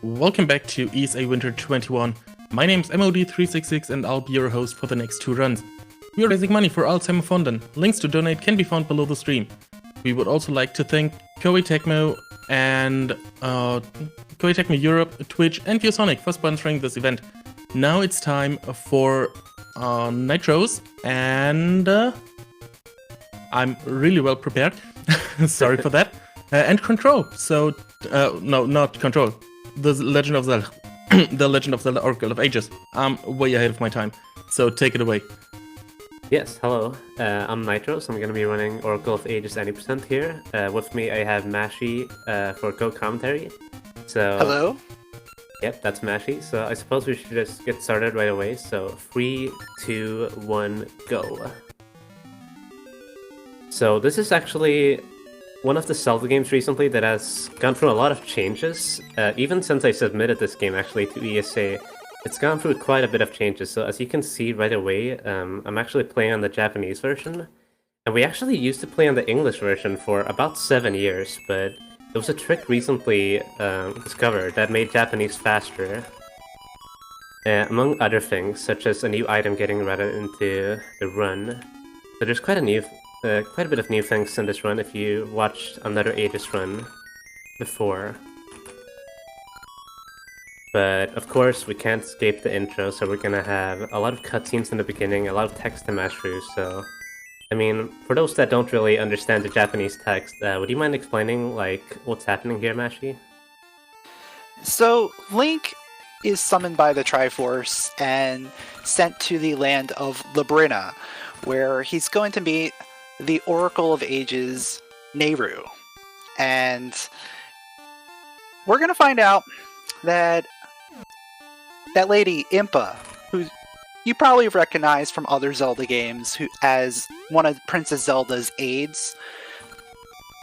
welcome back to ESA Winter 21. My name's MOD366 and I'll be your host for the next 2 runs. We are raising money for Alzheimer Fonden. Links to donate can be found below the stream. We would also like to thank Koei Tecmo and Koei Tecmo Europe, Twitch and ViewSonic for sponsoring this event. Now it's time for Nitros, and I'm really well prepared. Sorry for that. And Control. So, no, not Control. The Legend of Zelda. The Legend of Zelda Oracle of Ages. I'm way ahead of my time. So take it away. Yes, hello. I'm Nitros. I'm going to be running Oracle of Ages 90% here. With me I have Mashy for co-commentary. So hello. Yep, that's Mashy. So I suppose we should just get started right away. So 3, 2, 1, go. So this is actually one of the Zelda games recently that has gone through a lot of changes. Even since I submitted this game actually to ESA, it's gone through quite a bit of changes. So as you can see right away, I'm actually playing on the Japanese version. And we actually used to play on the English version for about 7 years, but there was a trick recently discovered that made Japanese faster. Among other things, such as a new item getting routed into the run. So there's quite a bit of new things in this run if you watched another Aegis run before. But of course we can't escape the intro, so we're gonna have a lot of cutscenes in the beginning, a lot of text to match through, so... I mean, for those that don't really understand the Japanese text, would you mind explaining, like, what's happening here, Mashy? So, Link is summoned by the Triforce and sent to the land of Labrina, where he's going to meet the Oracle of Ages, Nehru. And we're going to find out that that lady, Impa, who you probably recognize from other Zelda games as one of Princess Zelda's aides,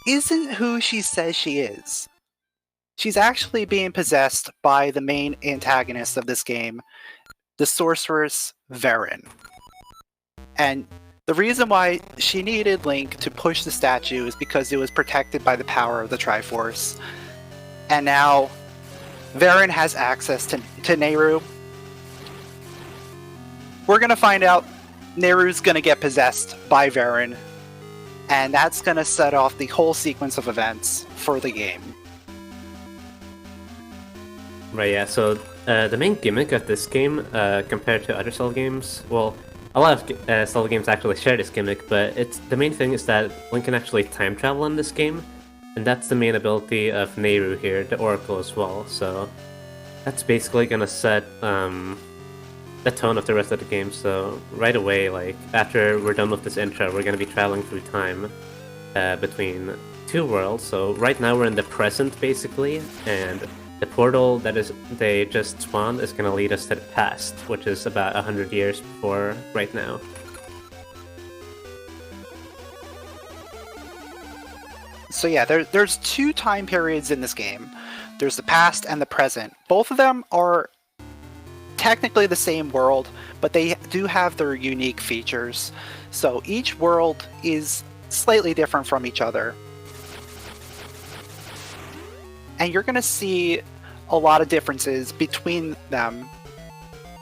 isn't who she says she is. She's actually being possessed by the main antagonist of this game, the sorceress Verin. And the reason why she needed Link to push the statue is because it was protected by the power of the Triforce. And now Verin has access to Nehru. We're going to find out Nehru's going to get possessed by Verin, and that's going to set off the whole sequence of events for the game. Right, yeah, so the main gimmick of this game, compared to other Zelda games, well, a lot of Zelda games actually share this gimmick, but the main thing is that Link can actually time travel in this game, and that's the main ability of Nehru here, the Oracle as well, so that's basically going to set the tone of the rest of the game. So right away, like after we're done with this intro, we're going to be traveling through time between 2 worlds. So right now we're in the present basically, and the portal that they just spawned is going to lead us to the past, which is about 100 years before right now. So yeah, there's 2 time periods in this game. There's the past and the present. Both of them are technically the same world, but they do have their unique features. So each world is slightly different from each other. And you're going to see a lot of differences between them.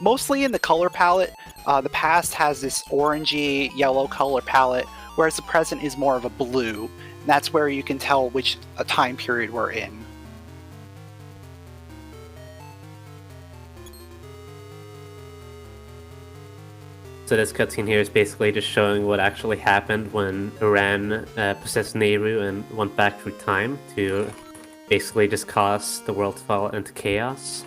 Mostly in the color palette. The past has this orangey yellow color palette, whereas the present is more of a blue. And that's where you can tell which time period we're in. So this cutscene here is basically just showing what actually happened when Iran possessed Nehru and went back through time to basically just cause the world to fall into chaos.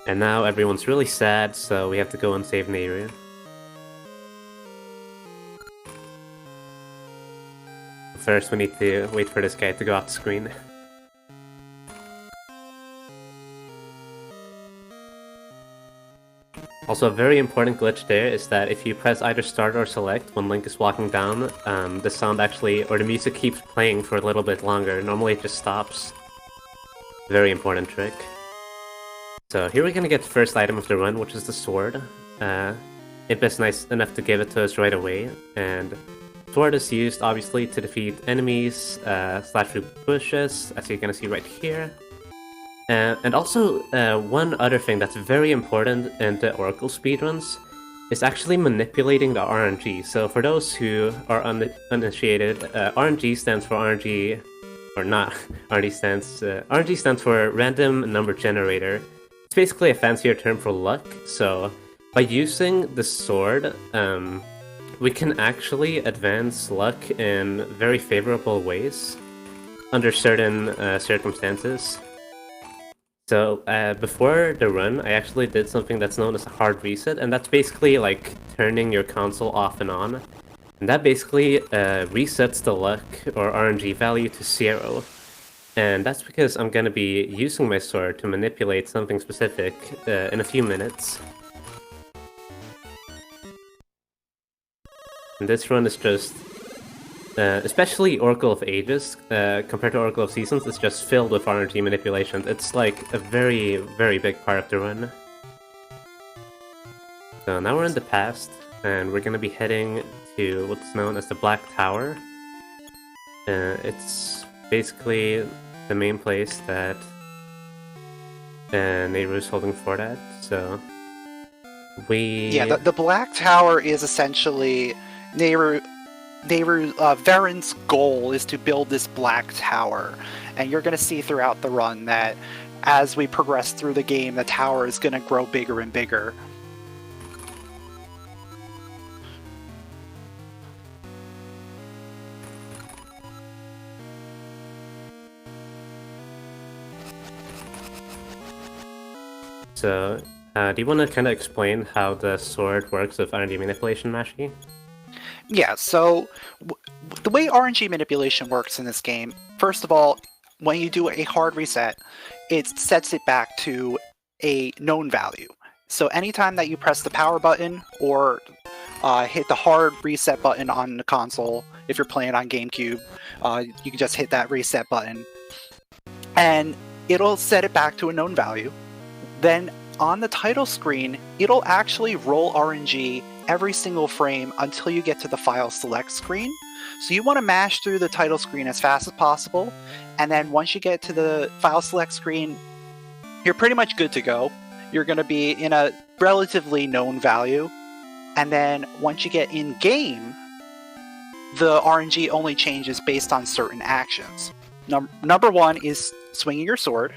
And now everyone's really sad, so we have to go and save Nehru. First we need to wait for this guy to go off the screen. Also, a very important glitch there is that if you press either start or select when Link is walking down, the sound actually, or the music keeps playing for a little bit longer. Normally it just stops. Very important trick. So here we're gonna get the first item of the run, which is the sword. Imp is nice enough to give it to us right away, and sword is used obviously to defeat enemies, slash through bushes, as you're gonna see right here. And also, one other thing that's very important in the Oracle speedruns is actually manipulating the RNG. So for those who are uninitiated, RNG stands for RNG, or not, RNG stands for Random Number Generator. It's basically a fancier term for luck, so by using the sword, we can actually advance luck in very favorable ways under certain circumstances. So before the run, I actually did something that's known as a hard reset, and that's basically like turning your console off and on. And that basically resets the luck or RNG value to 0. And that's because I'm going to be using my sword to manipulate something specific in a few minutes. And this run is just, especially Oracle of Ages, compared to Oracle of Seasons, it's just filled with RNG manipulation. It's like a very, very big part of the run. So now we're in the past, and we're going to be heading to what's known as the Black Tower. It's basically the main place that Nehru is holding fort at, so Yeah, the Black Tower is essentially Varen's goal is to build this Black Tower, and you're going to see throughout the run that as we progress through the game, the tower is going to grow bigger and bigger. So, do you want to kind of explain how the sword works with RNG manipulation, Mashi? Yeah, so the way RNG manipulation works in this game, first of all, when you do a hard reset, it sets it back to a known value. So anytime that you press the power button or hit the hard reset button on the console, if you're playing on GameCube, you can just hit that reset button, and it'll set it back to a known value. Then on the title screen, it'll actually roll RNG every single frame until you get to the file select screen. So you want to mash through the title screen as fast as possible, and then once you get to the file select screen, you're pretty much good to go. You're going to be in a relatively known value, and then once you get in game, the RNG only changes based on certain actions. Number one is swinging your sword.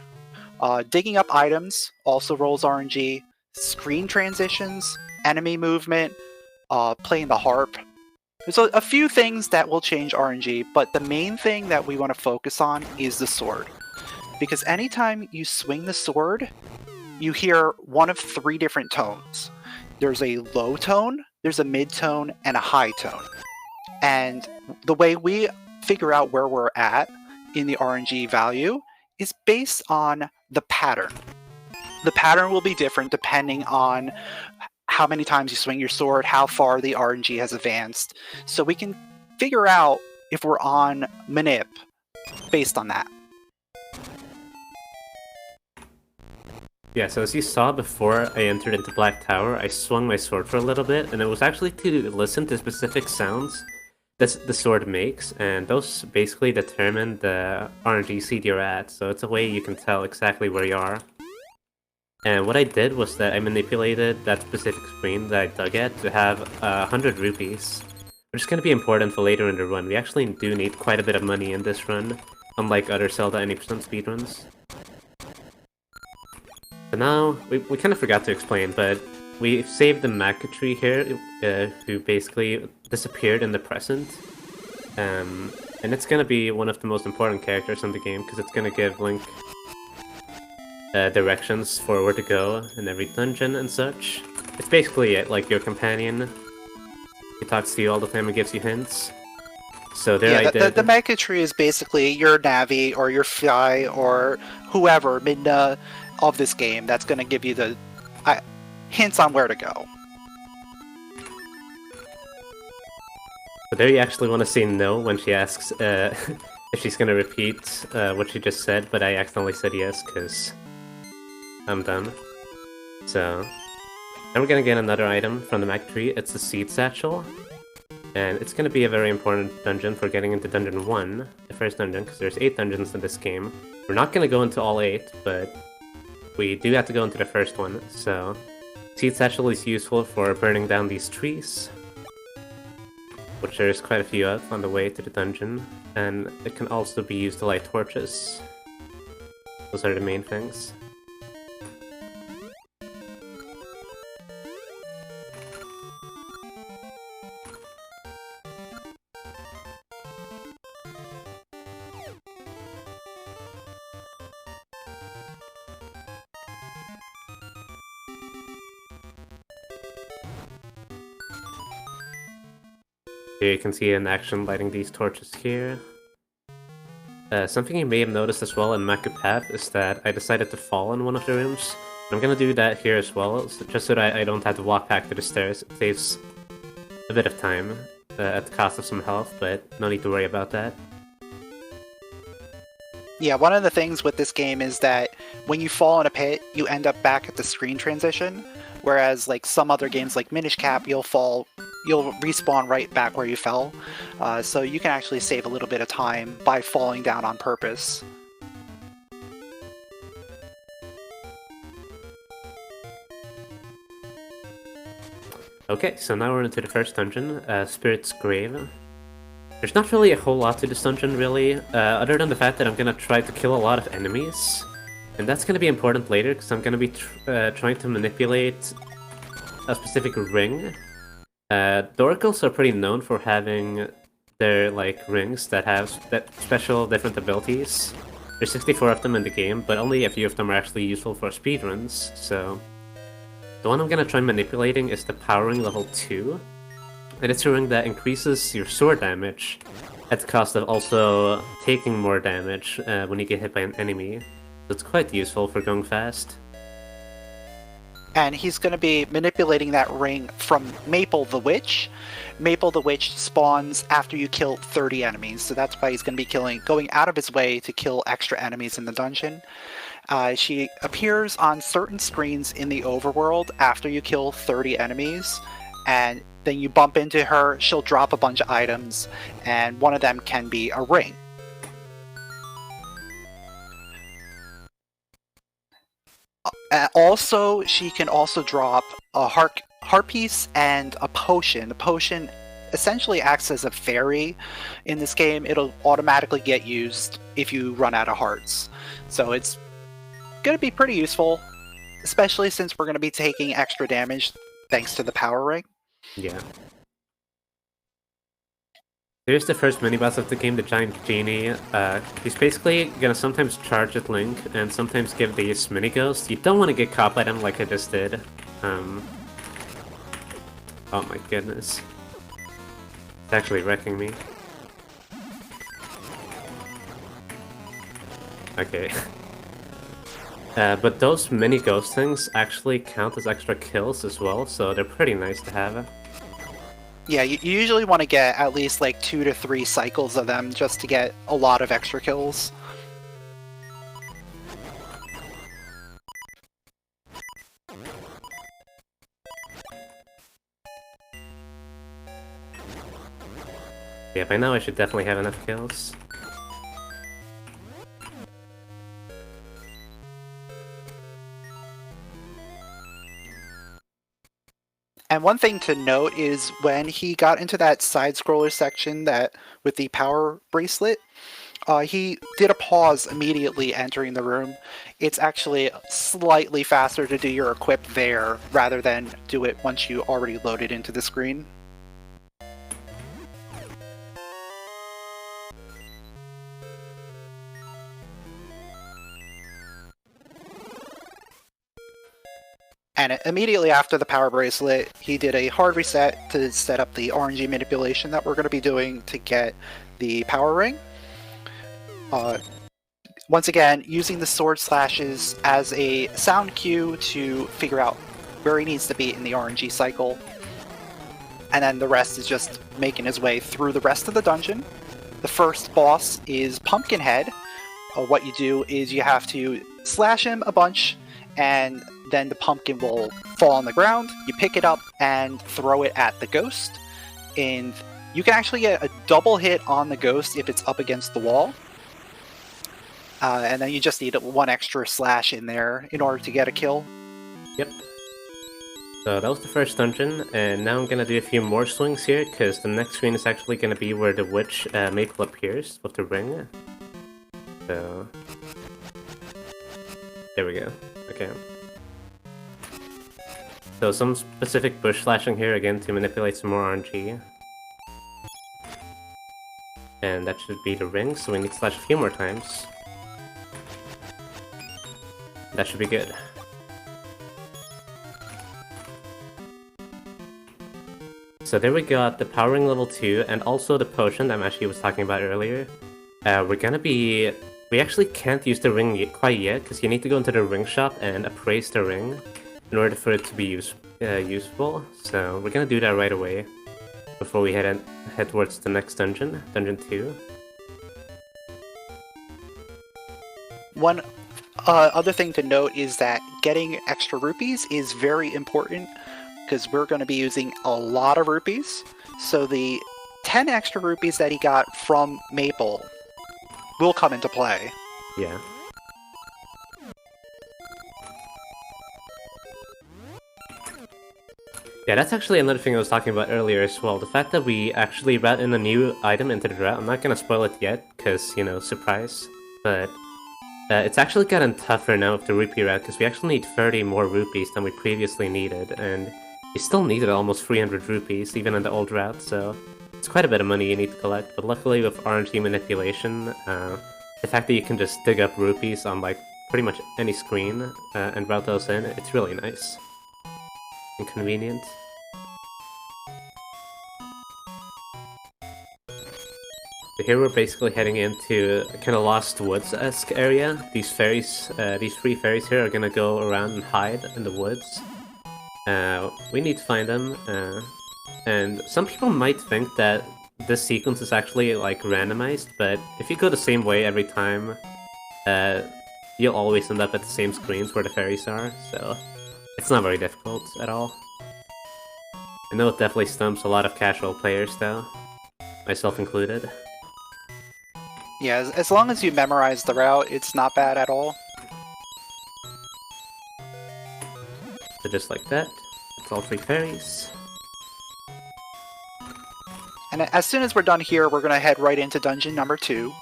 Digging up items also rolls RNG. Screen transitions, enemy movement, playing the harp. There's a few things that will change RNG, but the main thing that we want to focus on is the sword. Because anytime you swing the sword, you hear one of 3 different tones. There's a low tone, there's a mid tone, and a high tone. And the way we figure out where we're at in the RNG value is based on the pattern. The pattern will be different depending on how many times you swing your sword, how far the RNG has advanced. So we can figure out if we're on manip based on that. Yeah, so as you saw before I entered into Black Tower, I swung my sword for a little bit, and it was actually to listen to specific sounds that the sword makes, and those basically determine the RNG seed you're at, so it's a way you can tell exactly where you are. And what I did was that I manipulated that specific screen that I dug at to have 100 rupees, which is going to be important for later in the run. We actually do need quite a bit of money in this run, unlike other Zelda 90% speedruns. So now, we kind of forgot to explain, but we saved the Macatree here, who basically disappeared in the present. And it's going to be one of the most important characters in the game, because it's going to give Link directions for where to go in every dungeon and such. It's basically like your companion. He talks to you all the time and gives you hints. So there I did. The Macatree is basically your Navi or your Fi or whoever, Midna, of this game that's going to give you the hints on where to go. So there you actually want to say no when she asks if she's going to repeat what she just said, but I accidentally said yes because I'm done. So, then we're going to get another item from the Mac tree. It's the Seed Satchel. And it's going to be a very important dungeon for getting into Dungeon 1, the first dungeon, because there's 8 dungeons in this game. We're not going to go into all 8, but we do have to go into the first one, so Seed Satchel is useful for burning down these trees, which there's quite a few of on the way to the dungeon, and it can also be used to light torches. Those are the main things. Here you can see in action lighting these torches here. Something you may have noticed as well in Maku Path is that I decided to fall in one of the rooms. I'm gonna do that here as well, just so that I don't have to walk back to the stairs. It saves a bit of time at the cost of some health, but no need to worry about that. Yeah, one of the things with this game is that when you fall in a pit, you end up back at the screen transition, whereas like some other games like Minish Cap, you'll respawn right back where you fell. So you can actually save a little bit of time by falling down on purpose. Okay, so now we're into the first dungeon, Spirit's Grave. There's not really a whole lot to this dungeon, really, other than the fact that I'm gonna try to kill a lot of enemies. And that's gonna be important later, because I'm gonna be trying to manipulate a specific ring. The Oracles are pretty known for having their, like, rings that have special different abilities. There's 64 of them in the game, but only a few of them are actually useful for speedruns, so... The one I'm gonna try manipulating is the Power Ring level 2. And it's a ring that increases your sword damage at the cost of also taking more damage when you get hit by an enemy. So it's quite useful for going fast. And he's going to be manipulating that ring from Maple the Witch. Maple the Witch spawns after you kill 30 enemies, so that's why he's going to be going out of his way to kill extra enemies in the dungeon. She appears on certain screens in the overworld after you kill 30 enemies, and then you bump into her, she'll drop a bunch of items, and one of them can be a ring. Also, she can also drop a heart piece and a potion. The potion essentially acts as a fairy in this game. It'll automatically get used if you run out of hearts. So it's going to be pretty useful, especially since we're going to be taking extra damage thanks to the power ring. Yeah. Here's the first mini-boss of the game, the giant Genie. He's basically gonna sometimes charge at Link, and sometimes give these mini-ghosts. You don't want to get caught by them like I just did. Oh my goodness. It's actually wrecking me. Okay. But those mini-ghost things actually count as extra kills as well, so they're pretty nice to have. Yeah, you usually want to get at least like 2 to 3 cycles of them just to get a lot of extra kills. Yeah, by now I should definitely have enough kills. And one thing to note is when he got into that side-scroller section with the power bracelet, he did a pause immediately entering the room. It's actually slightly faster to do your equip there rather than do it once you already loaded into the screen. And immediately after the power bracelet, he did a hard reset to set up the Rng Manipulation that we're going to be doing to get the power ring. Once again, using the sword slashes as a sound cue to figure out where he needs to be in the RNG cycle. And then the rest is just making his way through the rest of the dungeon. The first boss is Pumpkinhead. What you do is you have to slash him a bunch, and then the pumpkin will fall on the ground. You pick it up and throw it at the ghost. In You can actually get a double hit on the ghost if it's up against the wall. And then you just need one extra slash in there in order to get a kill. Yep. So that was the first dungeon, and now I'm gonna do a few more swings here, because the next screen is actually gonna be where the witch Maple appears with the ring. So... there we go. Okay. So some specific bush slashing here again to manipulate some more RNG. And that should be the ring, so we need to slash a few more times. That should be good. So there we got the power ring level 2, and also the potion that Mashi was talking about earlier. We actually can't use the ring quite yet, because you need to go into the ring shop and appraise the ring in order for it to be useful. So we're gonna do that right away, before we head towards the next dungeon, Dungeon 2. One other thing to note is that getting extra rupees is very important, because we're going to be using a lot of rupees. So the 10 extra rupees that he got from Maple will come into play. Yeah. Yeah, that's actually another thing I was talking about earlier as well. The fact that we actually route in a new item into the route. I'm not gonna spoil it yet, because, you know, surprise. But it's actually gotten tougher now with the rupee route, because we actually need 30 more rupees than we previously needed, and we still needed almost 300 rupees, even in the old route, so it's quite a bit of money you need to collect. But luckily with Rng Manipulation, the fact that you can just dig up rupees on, like, pretty much any screen and route those in, it's really nice. And convenient. So here we're basically heading into a kind of Lost Woods-esque area. These fairies, these 3 fairies here are gonna go around and hide in the woods. We need to find them, and some people might think that this sequence is actually, like, randomized, but if you go the same way every time, you'll always end up at the same screens where the fairies are, so it's not very difficult at all. I know it definitely stumps a lot of casual players, though, myself included. Yeah, as long as you memorize the route, it's not bad at all. So just like that, it's all 3 fairies. And as soon as we're done here, we're going to head right into dungeon number 2.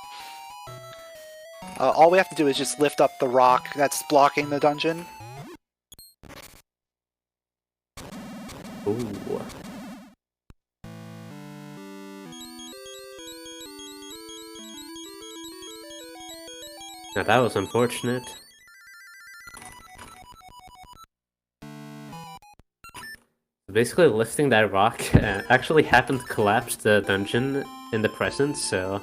All we have to do is just lift up the rock that's blocking the dungeon. Ooh. Now that was unfortunate. Basically, lifting that rock actually happened to collapse the dungeon in the present, so...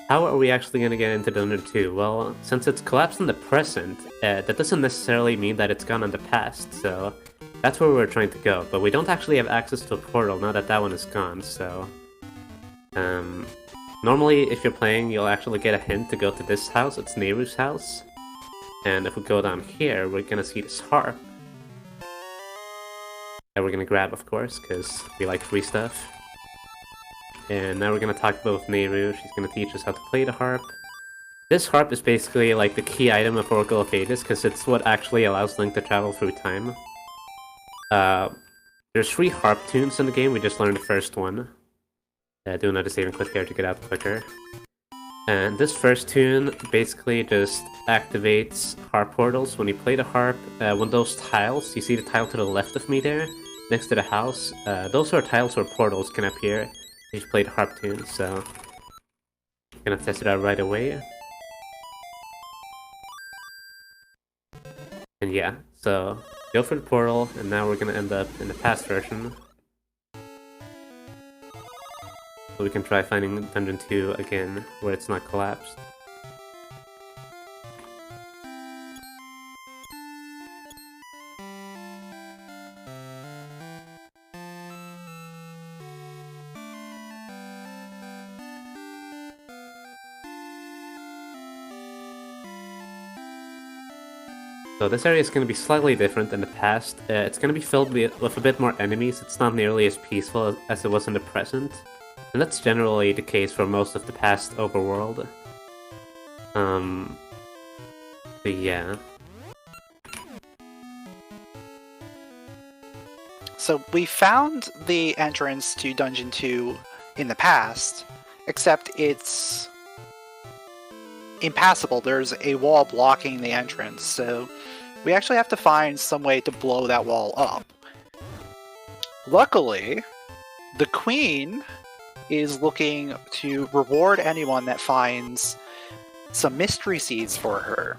how are we actually going to get into Dungeon 2? Well, since it's collapsed in the present, that doesn't necessarily mean that it's gone in the past, so... that's where we're trying to go, but we don't actually have access to a portal now that that one is gone, so... normally, if you're playing, you'll actually get a hint to go to this house, it's Nehru's house. And if we go down here, we're gonna see this harp. That we're gonna grab, of course, because we like free stuff. And now we're gonna talk about with Nehru, she's gonna teach us how to play the harp. This harp is basically like the key item of Oracle of Ages, because it's what actually allows Link to travel through time. There's 3 harp tunes in the game, we just learned the first one. Do another save and click here to get out quicker. And this first tune basically just activates harp portals. When you play the harp, when those tiles, you see the tile to the left of me there, next to the house, those are tiles where portals can appear if you play the harp tune, so... I'm gonna test it out right away. And yeah, so go for the portal, and now we're gonna end up in the past version. So we can try finding Dungeon 2 again, where it's not collapsed. So this area is going to be slightly different than the past. It's going to be filled with a bit more enemies. It's not nearly as peaceful as it was in the present. And that's generally the case for most of the past overworld. But yeah. So we found the entrance to Dungeon 2 in the past, except it's impassable. There's a wall blocking the entrance, so we actually have to find some way to blow that wall up. Luckily, the Queen is looking to reward anyone that finds some mystery seeds for her.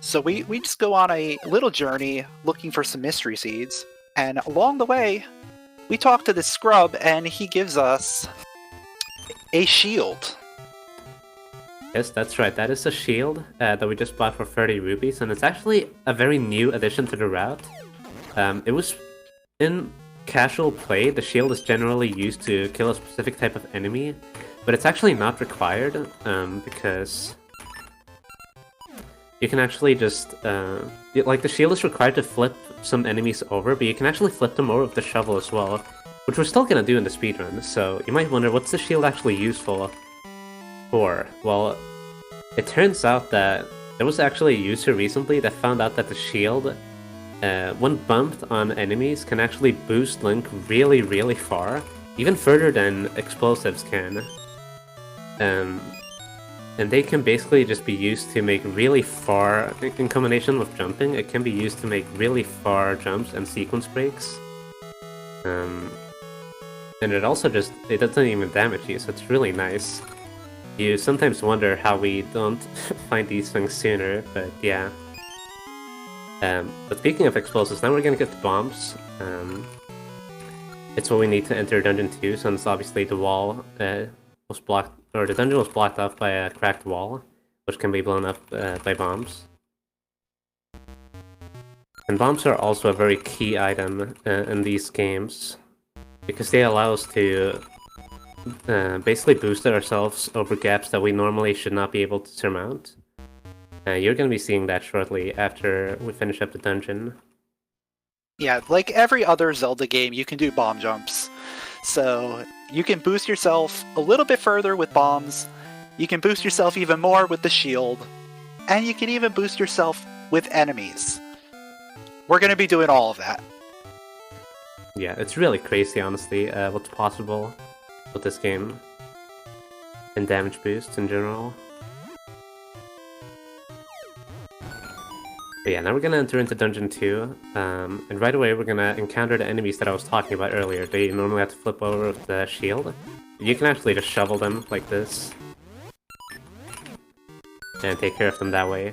So we just go on a little journey looking for some mystery seeds, and along the way, we talk to this scrub, and he gives us a shield. Yes, that's right. That is a shield that we just bought for 30 rupees, and it's actually a very new addition to the route. It was in casual play. The shield is generally used to kill a specific type of enemy, but it's actually not required because you can actually just like the shield is required to flip some enemies over, but you can actually flip them over with the shovel as well, which we're still gonna do in the speedrun. So you might wonder, what's the shield actually useful for? Well, it turns out that there was actually a user recently that found out that the shield, when bumped on enemies, can actually boost Link really, really far, even further than explosives can. And they can basically just be used to make really far, in combination with jumping, it can be used to make really far jumps and sequence breaks. And it also it doesn't even damage you, so it's really nice. You sometimes wonder how we don't find these things sooner, but yeah. But speaking of explosives, now we're gonna get the bombs. It's what we need to enter Dungeon 2, since obviously the wall was blocked, or the dungeon was blocked off by a cracked wall, which can be blown up by bombs. And bombs are also a very key item in these games, because they allow us to basically boost ourselves over gaps that we normally should not be able to surmount. You're going to be seeing that shortly after we finish up the dungeon. Yeah, like every other Zelda game, you can do bomb jumps. So you can boost yourself a little bit further with bombs, you can boost yourself even more with the shield, and you can even boost yourself with enemies. We're going to be doing all of that. Yeah, it's really crazy, honestly, what's possible with this game. And damage boosts in general. But yeah, now we're gonna enter into Dungeon 2, and right away we're gonna encounter the enemies that I was talking about earlier. They normally have to flip over with the shield. You can actually just shovel them like this, and take care of them that way.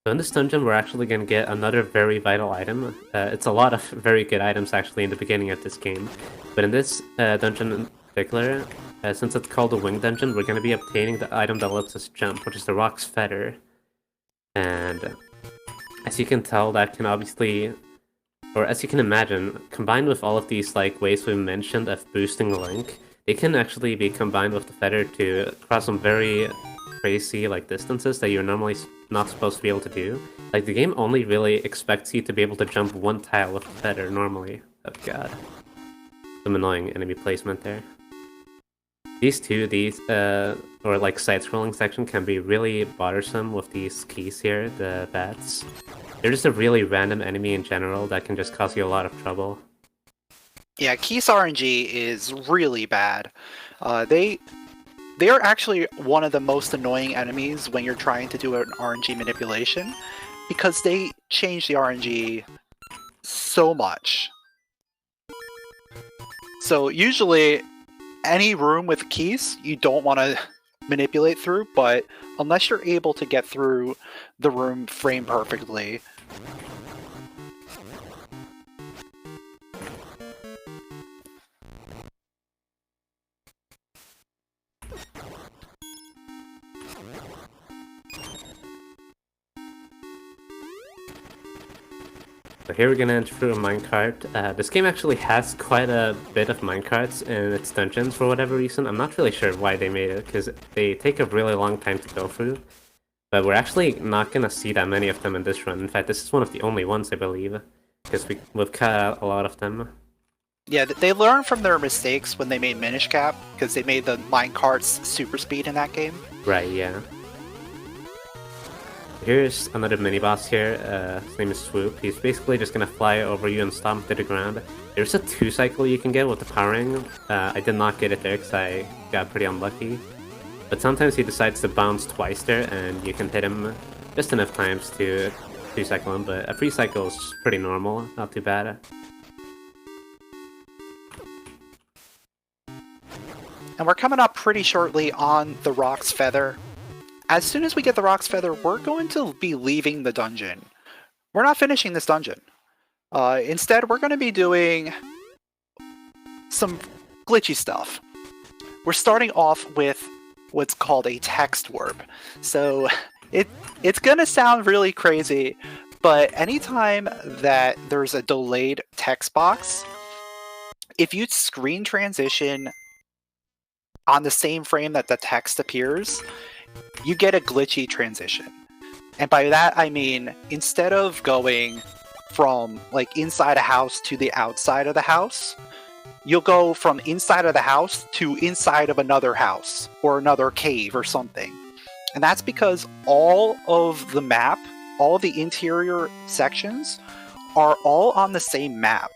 So in this dungeon, we're actually going to get another very vital item. It's a lot of very good items actually in the beginning of this game. But in this dungeon in particular, since it's called the Wing Dungeon, we're going to be obtaining the item that lets us jump, which is the Rock's Feather. And as you can tell, that can obviously, or as you can imagine, combined with all of these like ways we mentioned of boosting Link, they can actually be combined with the feather to cross some very crazy like distances that you're normally not supposed to be able to do. Like the game only really expects you to be able to jump one tile with the feather normally. Oh god. Some annoying enemy placement there. These or like side-scrolling section can be really bothersome with these keys here, the bats. They're just a really random enemy in general that can just cause you a lot of trouble. Yeah, Keys RNG is really bad. They are actually one of the most annoying enemies when you're trying to do an RNG manipulation, because they change the RNG so much. So usually, any room with keys you don't want to manipulate through, but unless you're able to get through the room frame perfectly, So here we're gonna enter through a minecart. This game actually has quite a bit of minecarts in its dungeons for whatever reason. I'm not really sure why they made it, because they take a really long time to go through. But we're actually not gonna see that many of them in this run. In fact, this is one of the only ones, I believe, because we've cut out a lot of them. Yeah, they learned from their mistakes when they made Minish Cap, because they made the minecarts super speed in that game. Right, yeah. Here's another mini-boss here, his name is Swoop. He's basically just gonna fly over you and stomp to the ground. There's a 2-cycle you can get with the powering. I did not get it there because I got pretty unlucky. But sometimes he decides to bounce twice there, and you can hit him just enough times to 2-cycle him, but a 3-cycle is pretty normal, not too bad. And we're coming up pretty shortly on the Rock's Feather. As soon as we get the Rock's Feather, we're going to be leaving the dungeon. We're not finishing this dungeon. Instead, we're going to be doing some glitchy stuff. We're starting off with what's called a text warp. So it's going to sound really crazy, but anytime that there's a delayed text box, if you screen transition on the same frame that the text appears, you get a glitchy transition. And by that I mean, instead of going from like inside a house to the outside of the house, you'll go from inside of the house to inside of another house or another cave or something. And that's because all of the map, all of the interior sections are all on the same map.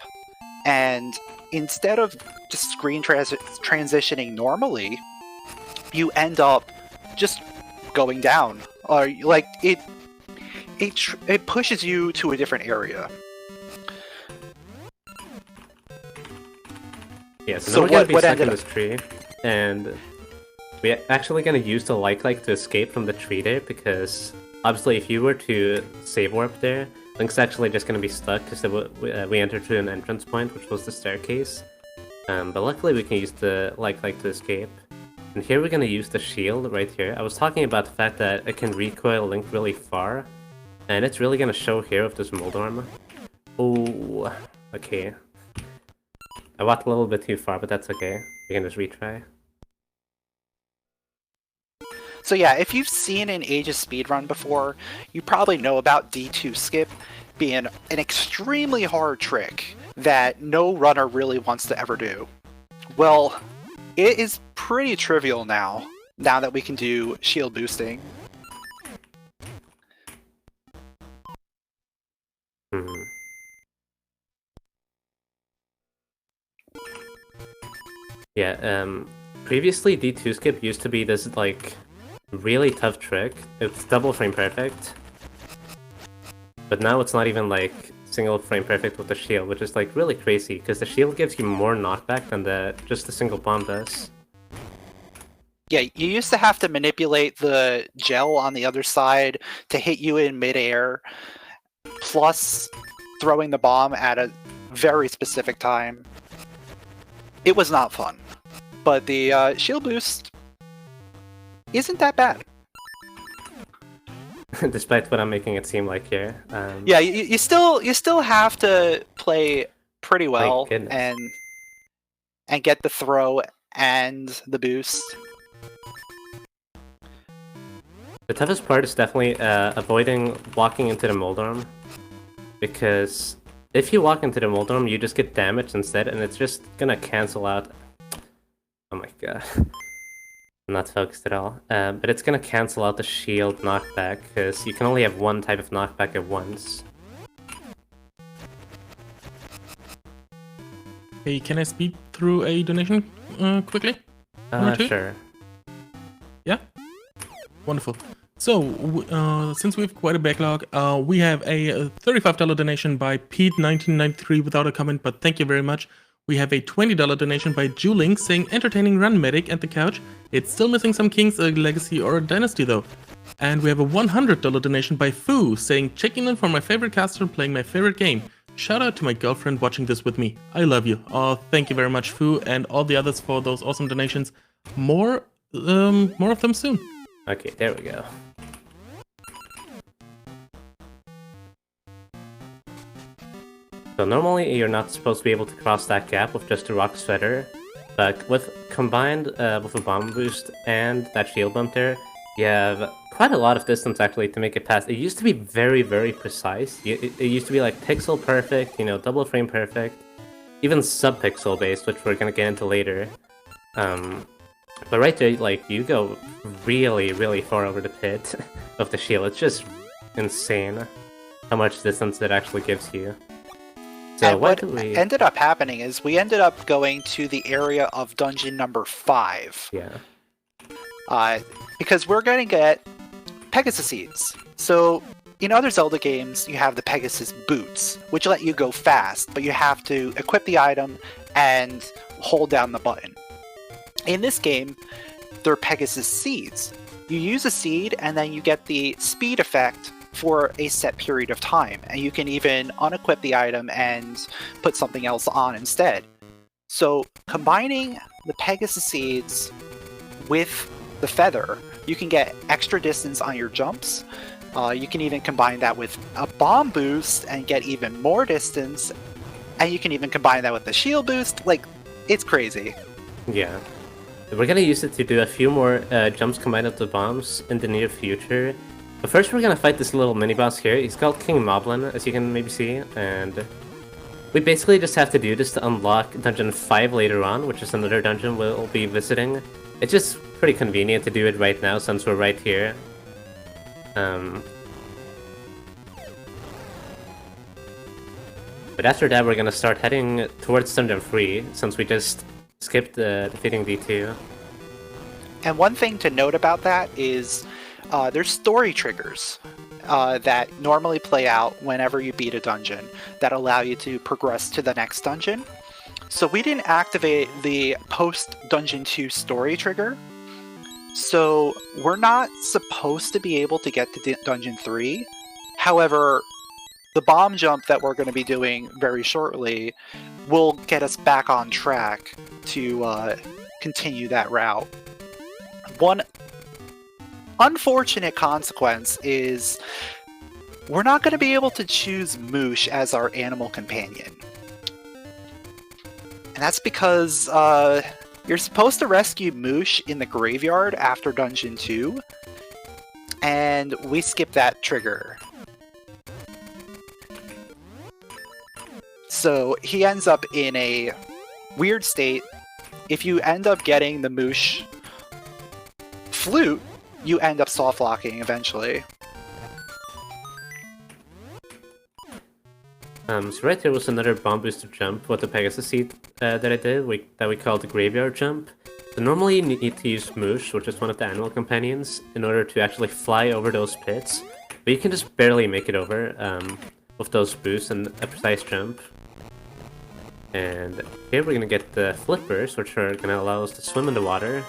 And instead of just screen transitioning normally, you end up just going down, or like it pushes you to a different area. Yeah, so now we're gonna be stuck in this tree, and we're actually gonna use the like to escape from the tree there, because obviously if you were to save warp there, Link's actually just gonna be stuck because we entered through an entrance point, which was the staircase. But luckily we can use the like to escape. And here we're gonna use the shield right here. I was talking about the fact that it can recoil Link really far, and it's really gonna show here with this mold armor. Oh, okay. I walked a little bit too far, but that's okay. We can just retry. So yeah, if you've seen an Aegis speedrun before, you probably know about D2 skip being an extremely hard trick that no runner really wants to ever do. Well, it is pretty trivial now that we can do shield boosting. Yeah, previously D2 skip used to be this, like, really tough trick. It's double frame perfect. But now it's not even, like, single frame perfect with the shield, which is, like, really crazy, because the shield gives you more knockback than just the single bomb does. Yeah, you used to have to manipulate the gel on the other side to hit you in midair, plus throwing the bomb at a very specific time. It was not fun, but the shield boost isn't that bad. Despite what I'm making it seem like here. Yeah, you still have to play pretty well and get the throw and the boost. The toughest part is definitely avoiding walking into the mold arm, because if you walk into the mold arm, you just get damaged instead, and it's just gonna cancel out. Oh my god. I'm not focused at all. But it's gonna cancel out the shield knockback, because you can only have one type of knockback at once. Hey, can I speed through a donation quickly? Sure. Yeah? Wonderful. So, since we have quite a backlog, we have a $35 donation by Pete1993 without a comment, but thank you very much. We have a $20 donation by Juling saying entertaining run medic at the couch. It's still missing some kings, a legacy, or a dynasty though. And we have a $100 donation by Foo saying checking in for my favorite caster playing my favorite game. Shout out to my girlfriend watching this with me. I love you. Thank you very much, Foo, and all the others for those awesome donations. More of them soon. Okay, there we go. So normally you're not supposed to be able to cross that gap with just a rock's feather, but combined with a bomb boost and that shield bump there, you have quite a lot of distance actually to make it past. It used to be very, very precise. It used to be like pixel perfect, you know, double frame perfect, even sub-pixel based, which we're gonna get into later. But right there, like, you go really, really far over the pit of the shield. It's just insane how much distance it actually gives you. So and what ended up happening is we ended up going to the area of dungeon number 5. Yeah. Because we're going to get Pegasus Seeds. So, in other Zelda games, you have the Pegasus Boots, which let you go fast, but you have to equip the item and hold down the button. In this game, they're Pegasus Seeds. You use a seed, and then you get the speed effect for a set period of time, and you can even unequip the item and put something else on instead. So, combining the Pegasus Seeds with the feather, you can get extra distance on your jumps. You can even combine that with a bomb boost and get even more distance, and you can even combine that with the shield boost. Like, it's crazy. Yeah. We're gonna use it to do a few more jumps combined with the bombs in the near future. But first we're gonna fight this little mini-boss here. He's called King Moblin, as you can maybe see, and we basically just have to do this to unlock Dungeon 5 later on, which is another dungeon we'll be visiting. It's just pretty convenient to do it right now since we're right here. But after that we're gonna start heading towards Dungeon 3, since we just skipped defeating D2. And one thing to note about that is there's story triggers that normally play out whenever you beat a dungeon that allow you to progress to the next dungeon. So we didn't activate the post-Dungeon 2 story trigger, so we're not supposed to be able to get to Dungeon 3. However, the bomb jump that we're going to be doing very shortly will get us back on track to continue that route. One unfortunate consequence is we're not going to be able to choose Moosh as our animal companion. And that's because you're supposed to rescue Moosh in the graveyard after Dungeon 2, and we skipped that trigger. So he ends up in a weird state. If you end up getting the Moosh flute, you end up soft locking eventually. So right there was another bomb booster jump with the Pegasus Seed that I did, that we called the Graveyard Jump. So normally you need to use Moosh, which is one of the animal companions, in order to actually fly over those pits. But you can just barely make it over with those boosts and a precise jump. And here we're gonna get the flippers, which are gonna allow us to swim in the water.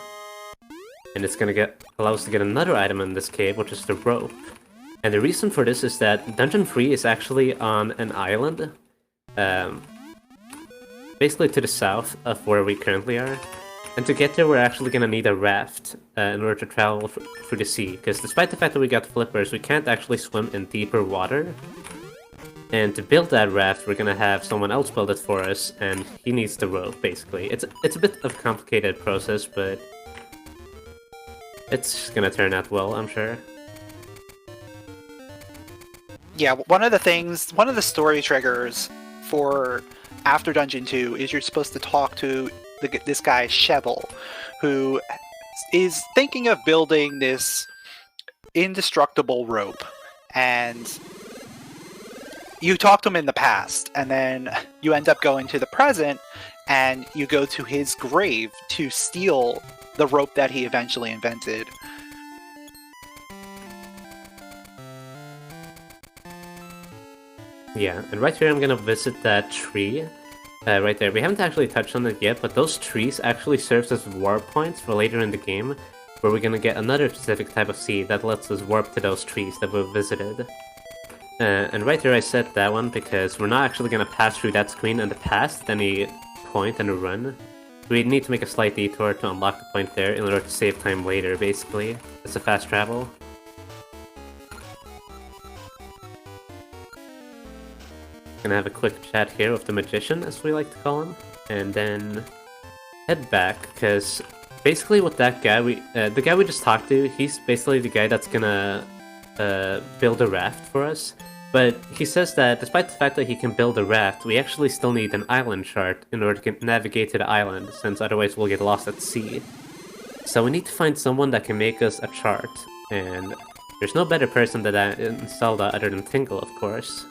And it's gonna allow us to get another item in this cave, which is the rope. And the reason for this is that Dungeon 3 is actually on an island, basically to the south of where we currently are. And to get there, we're actually gonna need a raft in order to travel through the sea. Because despite the fact that we got flippers, we can't actually swim in deeper water. And to build that raft, we're gonna have someone else build it for us, and he needs the rope, basically. It's a bit of a complicated process, but it's gonna turn out well, I'm sure. Yeah, one of the story triggers for after Dungeon 2 is you're supposed to talk to this guy Shevel, who is thinking of building this indestructible rope, and you talk to him in the past, and then you end up going to the present, and you go to his grave to steal the rope that he eventually invented. Yeah, and right here I'm gonna visit that tree. Right there. We haven't actually touched on it yet, but those trees actually serve as warp points for later in the game, where we're gonna get another specific type of seed that lets us warp to those trees that we've visited. And right there I set that one because we're not actually gonna pass through that screen in the past at any point in the run. We need to make a slight detour to unlock the point there in order to save time later, basically. It's a fast travel. Gonna have a quick chat here with the magician, as we like to call him, and then head back, because basically with that guy, the guy we just talked to, he's basically the guy that's gonna build a raft for us. But he says that despite the fact that he can build a raft, we actually still need an island chart in order to navigate to the island, since otherwise we'll get lost at sea. So we need to find someone that can make us a chart, and there's no better person than that in Zelda other than Tingle, of course.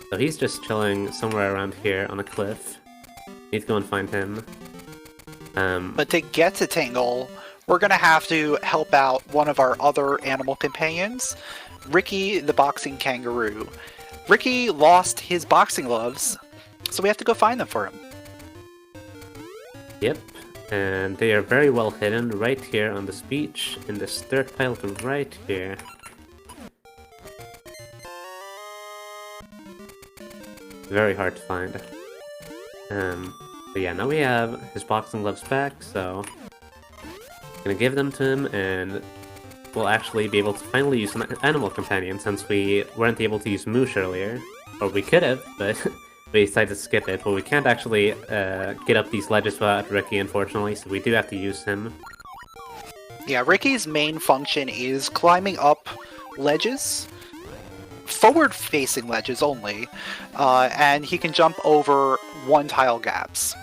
So he's just chilling somewhere around here on a cliff. Need to go and find him. But to get to Tingle, we're gonna have to help out one of our other animal companions, Ricky the boxing kangaroo. Ricky lost his boxing gloves, so we have to go find them for him. Yep, and they are very well hidden right here on this beach, in this dirt pile right here. Very hard to find. But yeah, now we have his boxing gloves back, so gonna give them to him, and we'll actually be able to finally use an animal companion, since we weren't able to use Moosh earlier. Or we could have, but we decided to skip it. But we can't actually get up these ledges without Ricky, unfortunately, so we do have to use him. Yeah, Ricky's main function is climbing up ledges, forward-facing ledges only, and he can jump over one-tile gaps.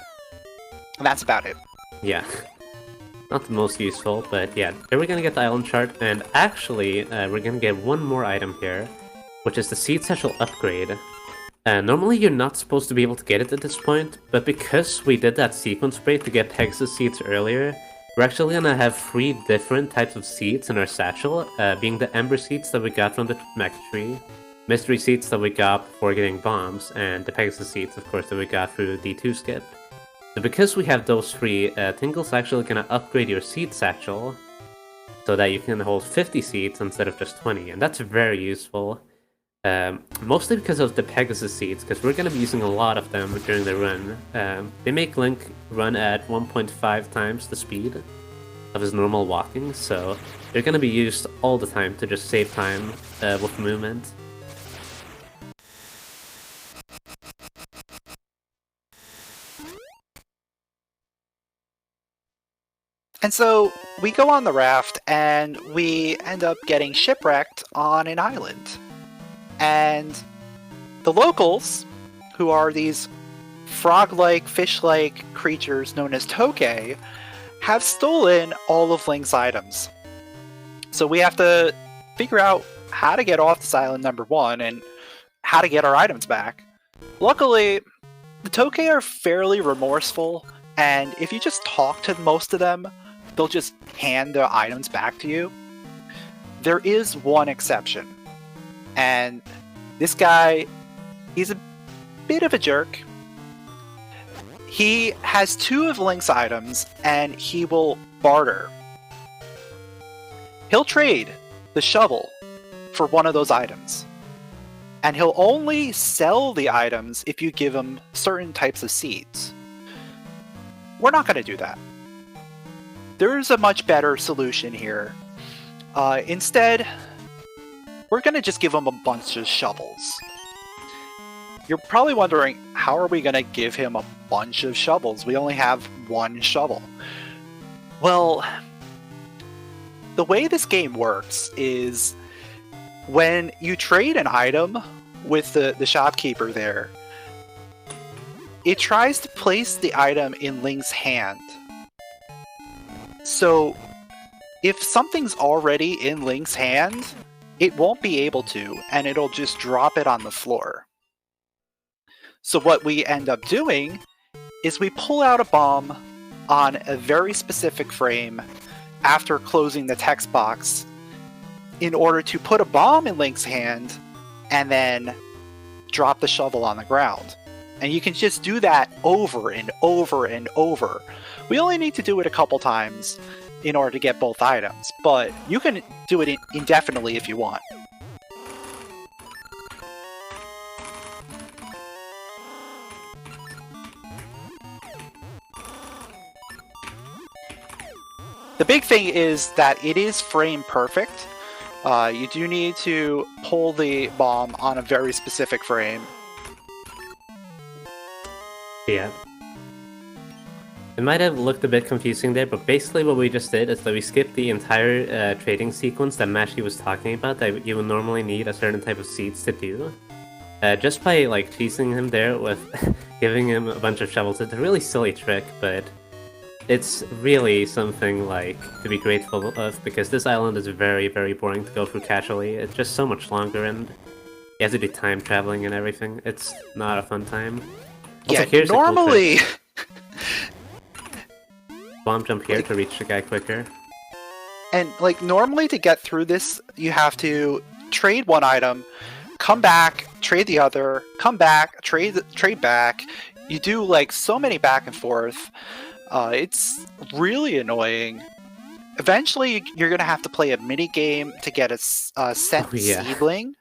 And that's about it. Yeah. Not the most useful, but yeah, here we're gonna get the island chart, and actually, we're gonna get one more item here, which is the Seed Satchel Upgrade. Normally you're not supposed to be able to get it at this point, but because we did that sequence break to get Pegasus Seeds earlier, we're actually gonna have 3 different types of seeds in our satchel, being the Ember Seeds that we got from the Mech Tree, Mystery Seeds that we got before getting bombs, and the Pegasus Seeds, of course, that we got through the D2 skip. So because we have those 3, Tingle's actually gonna upgrade your seed satchel so that you can hold 50 seeds instead of just 20, and that's very useful. Mostly because of the Pegasus Seeds, because we're gonna be using a lot of them during the run. They make Link run at 1.5 times the speed of his normal walking, so they're gonna be used all the time to just save time with movement. And so we go on the raft and we end up getting shipwrecked on an island. And the locals, who are these frog-like, fish-like creatures known as Tokay, have stolen all of Link's items. So we have to figure out how to get off this island, number one, and how to get our items back. Luckily, the Tokay are fairly remorseful, and if you just talk to most of them, they'll just hand the items back to you. There is one exception, and this guy, he's a bit of a jerk. He has 2 of Link's items, and he will barter. He'll trade the shovel for one of those items, and he'll only sell the items if you give him certain types of seeds. We're not going to do that. There's a much better solution here. Instead, we're going to just give him a bunch of shovels. You're probably wondering, how are we going to give him a bunch of shovels? We only have 1 shovel. Well, the way this game works is when you trade an item with the shopkeeper there, it tries to place the item in Link's hand. So, if something's already in Link's hand, it won't be able to, and it'll just drop it on the floor. So what we end up doing is we pull out a bomb on a very specific frame after closing the text box in order to put a bomb in Link's hand and then drop the shovel on the ground. And you can just do that over and over and over. We only need to do it a couple times in order to get both items, but you can do it indefinitely if you want. The big thing is that it is frame perfect. You do need to pull the bomb on a very specific frame. Yeah. It might have looked a bit confusing there, but basically what we just did is that we skipped the entire trading sequence that Mashi was talking about that you would normally need a certain type of seeds to do. Just by like teasing him there with giving him a bunch of shovels. It's a really silly trick, but it's really something like to be grateful of because this island is very, very boring to go through casually. It's just so much longer and you have to do time traveling and everything. It's not a fun time. Also, Yeah, normally... Bomb jump here to reach the guy quicker. And, like, normally to get through this, you have to trade one item, come back, trade the other, come back, trade back. You do, like, so many back and forth. It's really annoying. Eventually, you're going to have to play a mini game to get a scent seedling.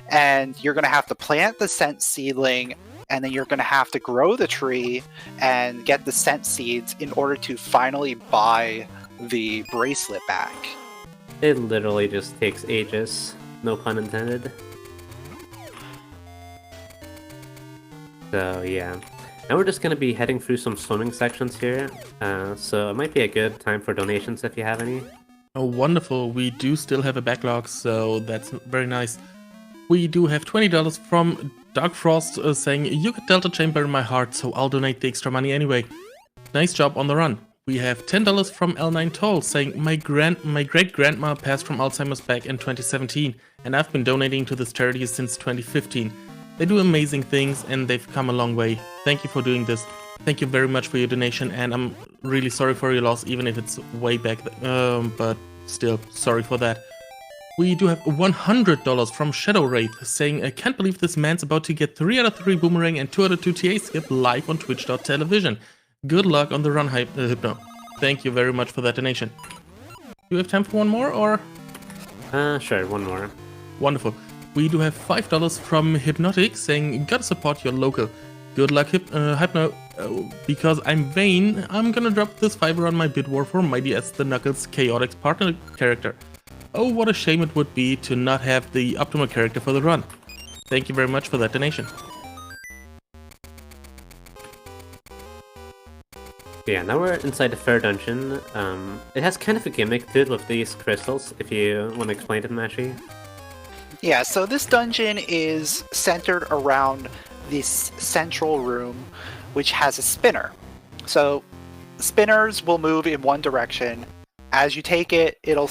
And you're going to have to plant the scent seedling, and then you're going to have to grow the tree and get the scent seeds in order to finally buy the bracelet back. It literally just takes ages, no pun intended. So yeah, now we're just going to be heading through some swimming sections here, so it might be a good time for donations if you have any. Oh, wonderful. We do still have a backlog, so that's very nice. We do have $20 from Dark Frost saying, "You got Delta Chamber in my heart, so I'll donate the extra money anyway. Nice job on the run." We have $10 from L9 Toll saying, my great-grandma passed from Alzheimer's back in 2017, and I've been donating to this charity since 2015. They do amazing things, and they've come a long way. Thank you for doing this. Thank you very much for your donation, and I'm really sorry for your loss, even if it's way back, but still, sorry for that. We do have $100 from Shadow Wraith saying, "I can't believe this man's about to get 3 out of 3 Boomerang and 2 out of 2 TA skip live on twitch.tv. Good luck on the run, Hypno." Thank you very much for that donation. Do you have time for one more, or? Sure, one more. Wonderful. We do have $5 from Hypnotic saying, "Gotta support your local. Good luck, Hypno. Because I'm vain, I'm gonna drop this $5 on my bid war for Mighty as the Knuckles Chaotix partner character. Oh, what a shame it would be to not have the optimal character for the run." Thank you very much for that donation. Yeah, now we're inside the third dungeon. It has kind of a gimmick to it with these crystals, if you want to explain it, Mashi. Yeah, so this dungeon is centered around this central room, which has a spinner. So spinners will move in one direction. As you take it, it'll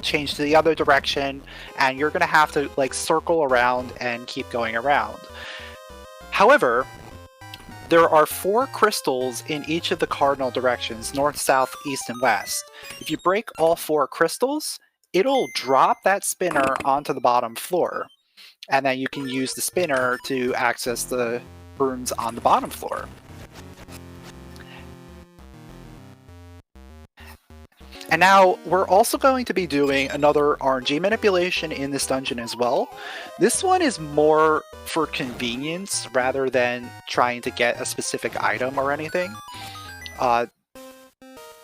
change to the other direction, and you're going to have to like circle around and keep going around. However, there are 4 crystals in each of the cardinal directions, north, south, east, and west. If you break all 4 crystals, it'll drop that spinner onto the bottom floor, and then you can use the spinner to access the rooms on the bottom floor. And now we're also going to be doing another RNG manipulation in this dungeon as well. This one is more for convenience rather than trying to get a specific item or anything.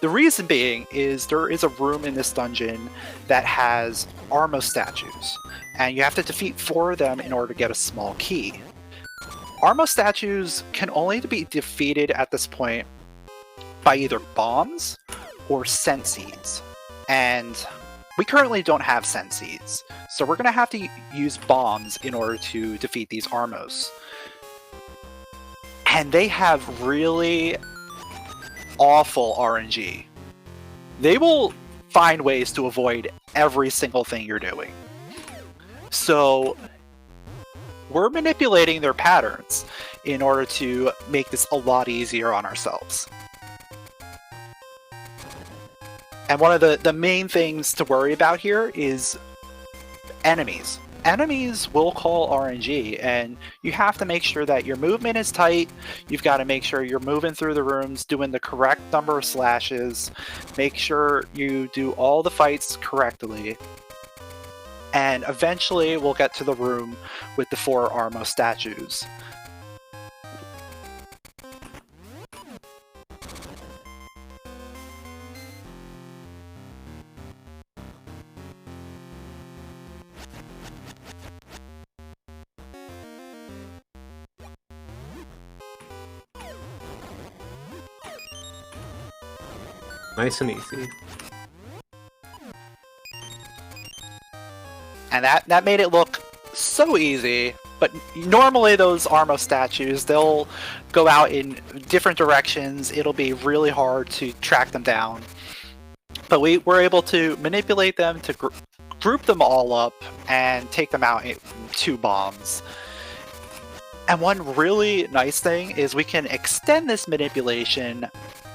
The reason being is there is a room in this dungeon that has Armo statues, and you have to defeat 4 of them in order to get a small key. Armo statues can only be defeated at this point by either bombs or scent seeds, and we currently don't have scent seeds, so we're going to have to use bombs in order to defeat these Armos. And they have really awful RNG. They will find ways to avoid every single thing you're doing. So we're manipulating their patterns in order to make this a lot easier on ourselves. And one of the main things to worry about here is enemies. Enemies will call RNG, and you have to make sure that your movement is tight. You've got to make sure you're moving through the rooms, doing the correct number of slashes. Make sure you do all the fights correctly. And eventually we'll get to the room with the 4 Armo statues. Nice and easy. And that made it look so easy. But normally those Armo statues, they'll go out in different directions. It'll be really hard to track them down. But we were able to manipulate them to group them all up and take them out in 2 bombs. And one really nice thing is we can extend this manipulation a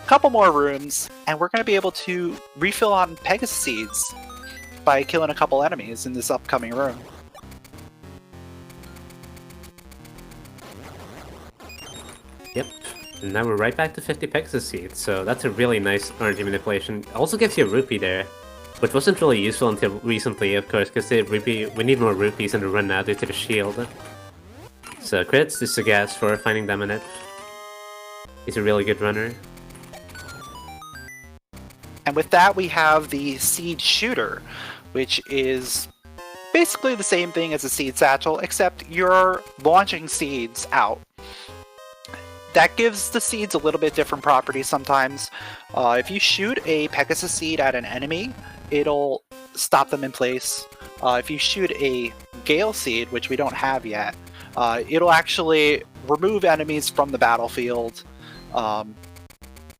couple more rooms, and we're going to be able to refill on Pegasus Seeds by killing a couple enemies in this upcoming room. Yep, and now we're right back to 50 Pegasus Seeds, so that's a really nice Rng Manipulation. It also gives you a rupee there, which wasn't really useful until recently, of course, because we need more rupees in the run now due to the shield. So credits to Sagas for finding them in it. He's a really good runner. And with that, we have the Seed Shooter, which is basically the same thing as a Seed Satchel, except you're launching seeds out. That gives the seeds a little bit different properties sometimes. If you shoot a Pegasus Seed at an enemy, it'll stop them in place. If you shoot a Gale Seed, which we don't have yet, it'll actually remove enemies from the battlefield.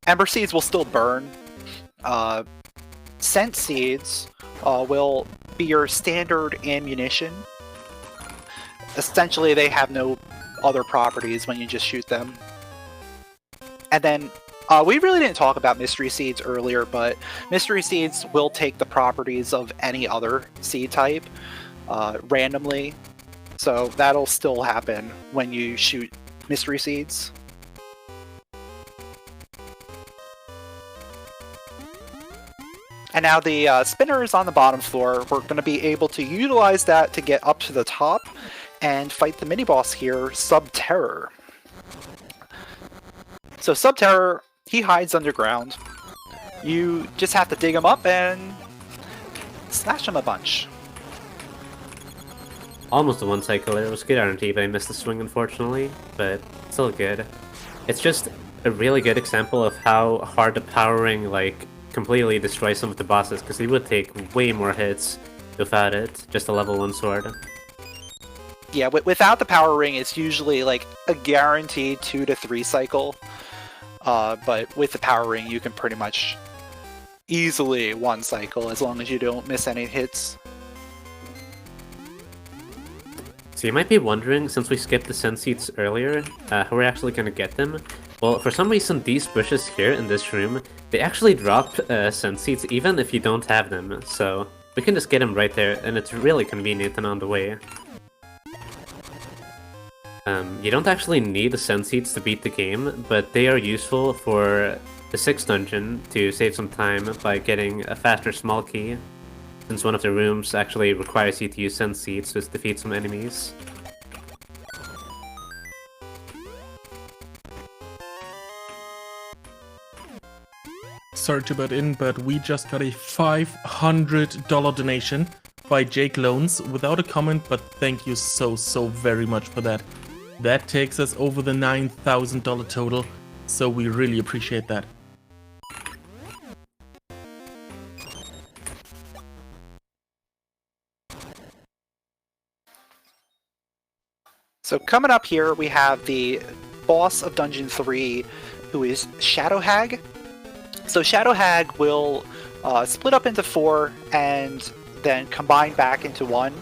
Ember Seeds will still burn. Scent Seeds will be your standard ammunition. Essentially, they have no other properties when you just shoot them. And then, we really didn't talk about Mystery Seeds earlier, but Mystery Seeds will take the properties of any other seed type randomly. So that'll still happen when you shoot Mystery Seeds. And now the spinner is on the bottom floor. We're going to be able to utilize that to get up to the top and fight the mini-boss here, Subterror. So Subterror, he hides underground. You just have to dig him up and smash him a bunch. Almost a 1 cycle. It was good RNG, but I missed the swing unfortunately, but still good. It's just a really good example of how hard the powering completely destroys some of the bosses, because he would take way more hits without it, just a level 1 sword. Yeah, without the power ring, it's usually a guaranteed 2 to 3 cycle. But with the power ring, you can pretty much easily 1 cycle as long as you don't miss any hits. So you might be wondering, since we skipped the Scent Seeds earlier, how we're actually going to get them. Well, for some reason, these bushes here in this room, they actually drop Scent Seeds even if you don't have them. So we can just get them right there, and it's really convenient and on the way. You don't actually need the Scent Seeds to beat the game, but they are useful for the 6th dungeon to save some time by getting a faster small key, since one of the rooms actually requires you to use Scent Seeds to defeat some enemies. Sorry to butt in, but we just got a $500 donation by Jake Loans without a comment, but thank you so very much for that. That takes us over the $9,000 total, so we really appreciate that. So coming up here, we have the boss of Dungeon 3, who is Shadow Hag. So Shadow Hag will split up into 4 and then combine back into 1,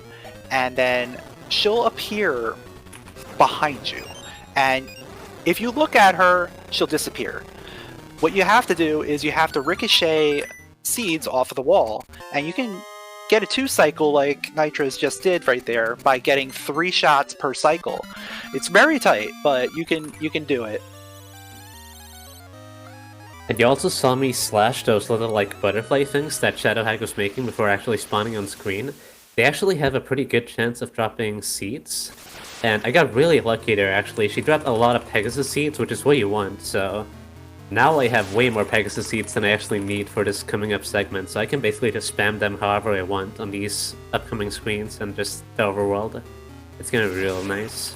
and then she'll appear behind you. And if you look at her, she'll disappear. What you have to do is you have to ricochet seeds off of the wall, and you can get a 2 cycle like Nitros just did right there by getting 3 shots per cycle. It's very tight, but you can do it. And you also saw me slash those little butterfly things that Shadow Hag was making before actually spawning on screen. They actually have a pretty good chance of dropping seeds. And I got really lucky there actually. She dropped a lot of Pegasus Seeds, which is what you want, so now I have way more Pegasus Seeds than I actually need for this coming up segment, so I can basically just spam them however I want on these upcoming screens and just the overworld. It's gonna be real nice.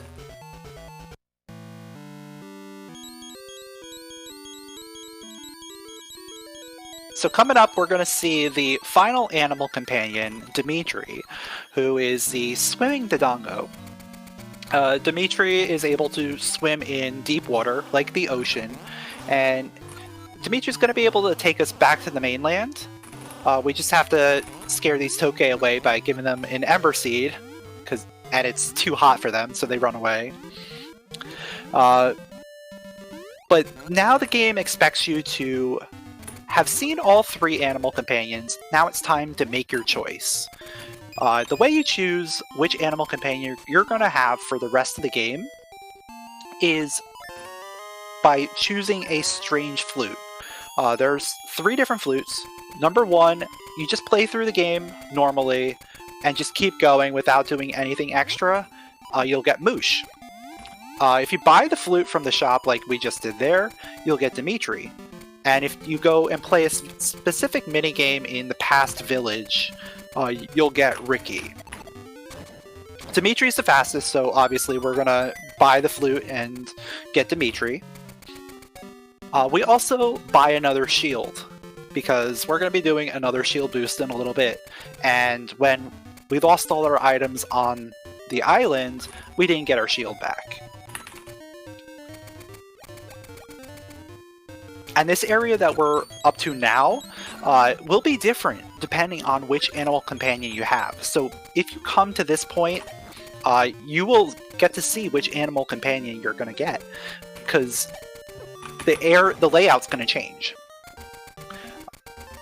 So coming up, we're going to see the final animal companion, Dimitri, who is the swimming Dodongo. Dimitri is able to swim in deep water, like the ocean, and Dimitri's going to be able to take us back to the mainland. We just have to scare these Tokay away by giving them an Ember Seed, and it's too hot for them, so they run away. But now the game expects you to have seen all 3 animal companions. Now it's time to make your choice. The way you choose which animal companion you're going to have for the rest of the game is by choosing a strange flute. There's 3 different flutes. Number 1, you just play through the game normally and just keep going without doing anything extra. You'll get Moosh. If you buy the flute from the shop like we just did there, you'll get Dimitri. And if you go and play a specific minigame in the past village, you'll get Ricky. Dimitri's the fastest, so obviously we're going to buy the flute and get Dimitri. We also buy another shield, because we're going to be doing another shield boost in a little bit. And when we lost all our items on the island, we didn't get our shield back. And this area that we're up to now will be different depending on which animal companion you have. So if you come to this point, you will get to see which animal companion you're going to get, because the layout's going to change.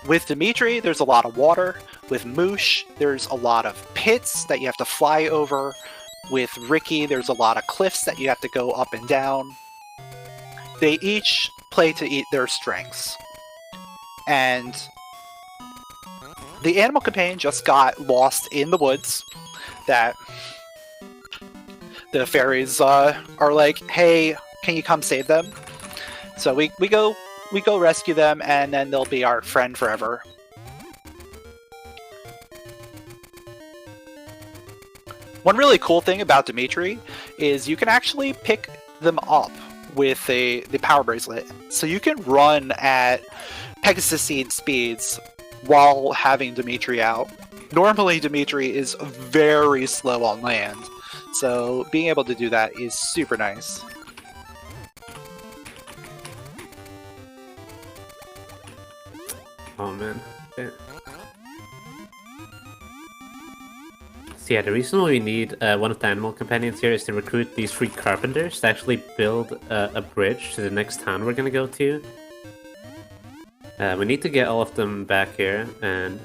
With Dimitri, there's a lot of water. With Moosh, there's a lot of pits that you have to fly over. With Ricky, there's a lot of cliffs that you have to go up and down. They each play to their strengths. And the animal companion just got lost in the woods. That the fairies are like, hey, can you come save them? So we go rescue them, and then they'll be our friend forever. One really cool thing about Dimitri is you can actually pick them up with the power bracelet. So you can run at Pegasus Seeds speeds while having Dimitri out. Normally Dimitri is very slow on land, so being able to do that is super nice. Oh man. Yeah. So yeah, the reason why we need one of the animal companions here is to recruit these 3 carpenters to actually build a bridge to the next town we're gonna go to. We need to get all of them back here, and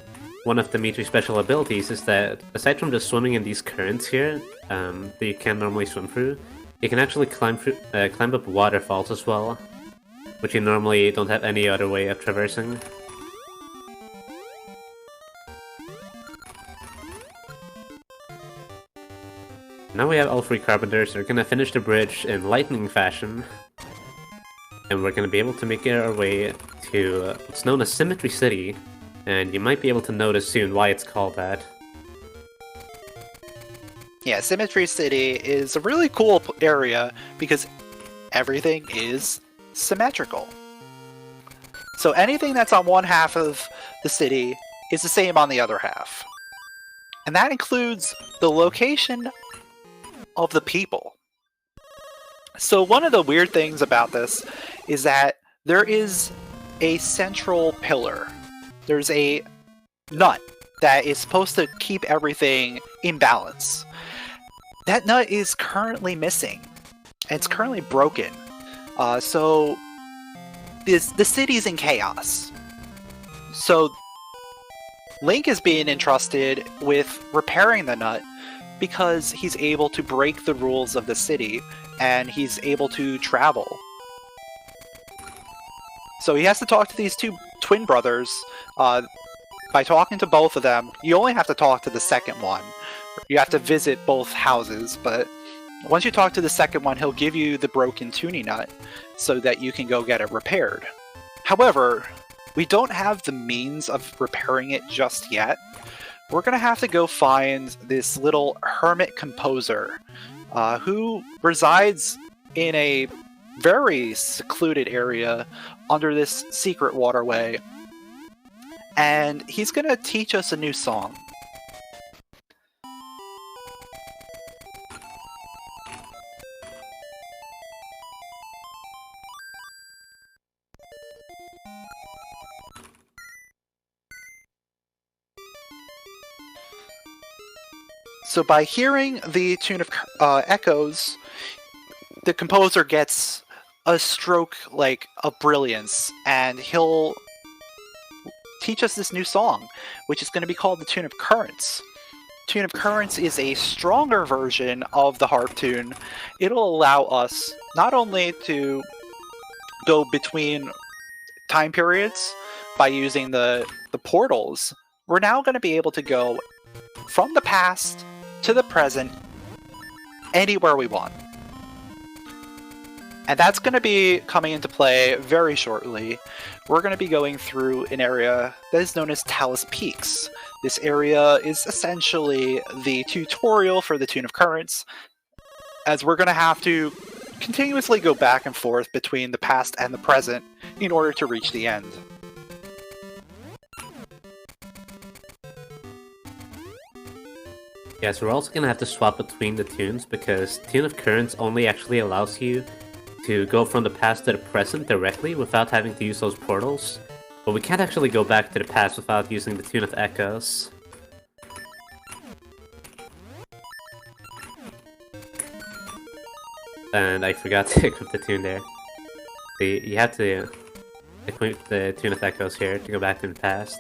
one of Dimitri's special abilities is that, aside from just swimming in these currents here that you can't normally swim through, you can actually climb up waterfalls as well, which you normally don't have any other way of traversing. Now we have all 3 carpenters. We're gonna finish the bridge in lightning fashion, and we're gonna be able to make our way to what's known as Symmetry City, and you might be able to notice soon why it's called that. Yeah, Symmetry City is a really cool area because everything is symmetrical. So anything that's on one half of the city is the same on the other half. And that includes the location of the people. So one of the weird things about this is that there is a central pillar. There's a nut that is supposed to keep everything in balance. That nut is currently missing. It's currently broken. So the city's in chaos. So Link is being entrusted with repairing the nut because he's able to break the rules of the city and he's able to travel. So he has to talk to these 2 twin brothers. By talking to both of them, you only have to talk to the second one. You have to visit both houses, but once you talk to the second one, he'll give you the broken tuning nut so that you can go get it repaired. However, we don't have the means of repairing it just yet. We're going to have to go find this little hermit composer who resides in a very secluded area under this secret waterway. and he's going to teach us a new song. So by hearing the tune of Echoes, the composer gets a stroke of brilliance, and he'll teach us this new song, which is going to be called the Tune of Currents. Tune of Currents is a stronger version of the harp tune. It'll allow us not only to go between time periods by using the portals, we're now going to be able to go from the past to the present anywhere we want. And that's going to be coming into play very shortly. We're going to be going through an area that is known as Talus Peaks. This area is essentially the tutorial for the Tune of Currents, as we're going to have to continuously go back and forth between the past and the present in order to reach the end. Yeah, so we're also going to have to swap between the tunes, because Tune of Currents only actually allows you to go from the past to the present directly without having to use those portals. But we can't actually go back to the past without using the Tune of Echoes. And I forgot to equip the tune there. You have to equip the Tune of Echoes here to go back to the past.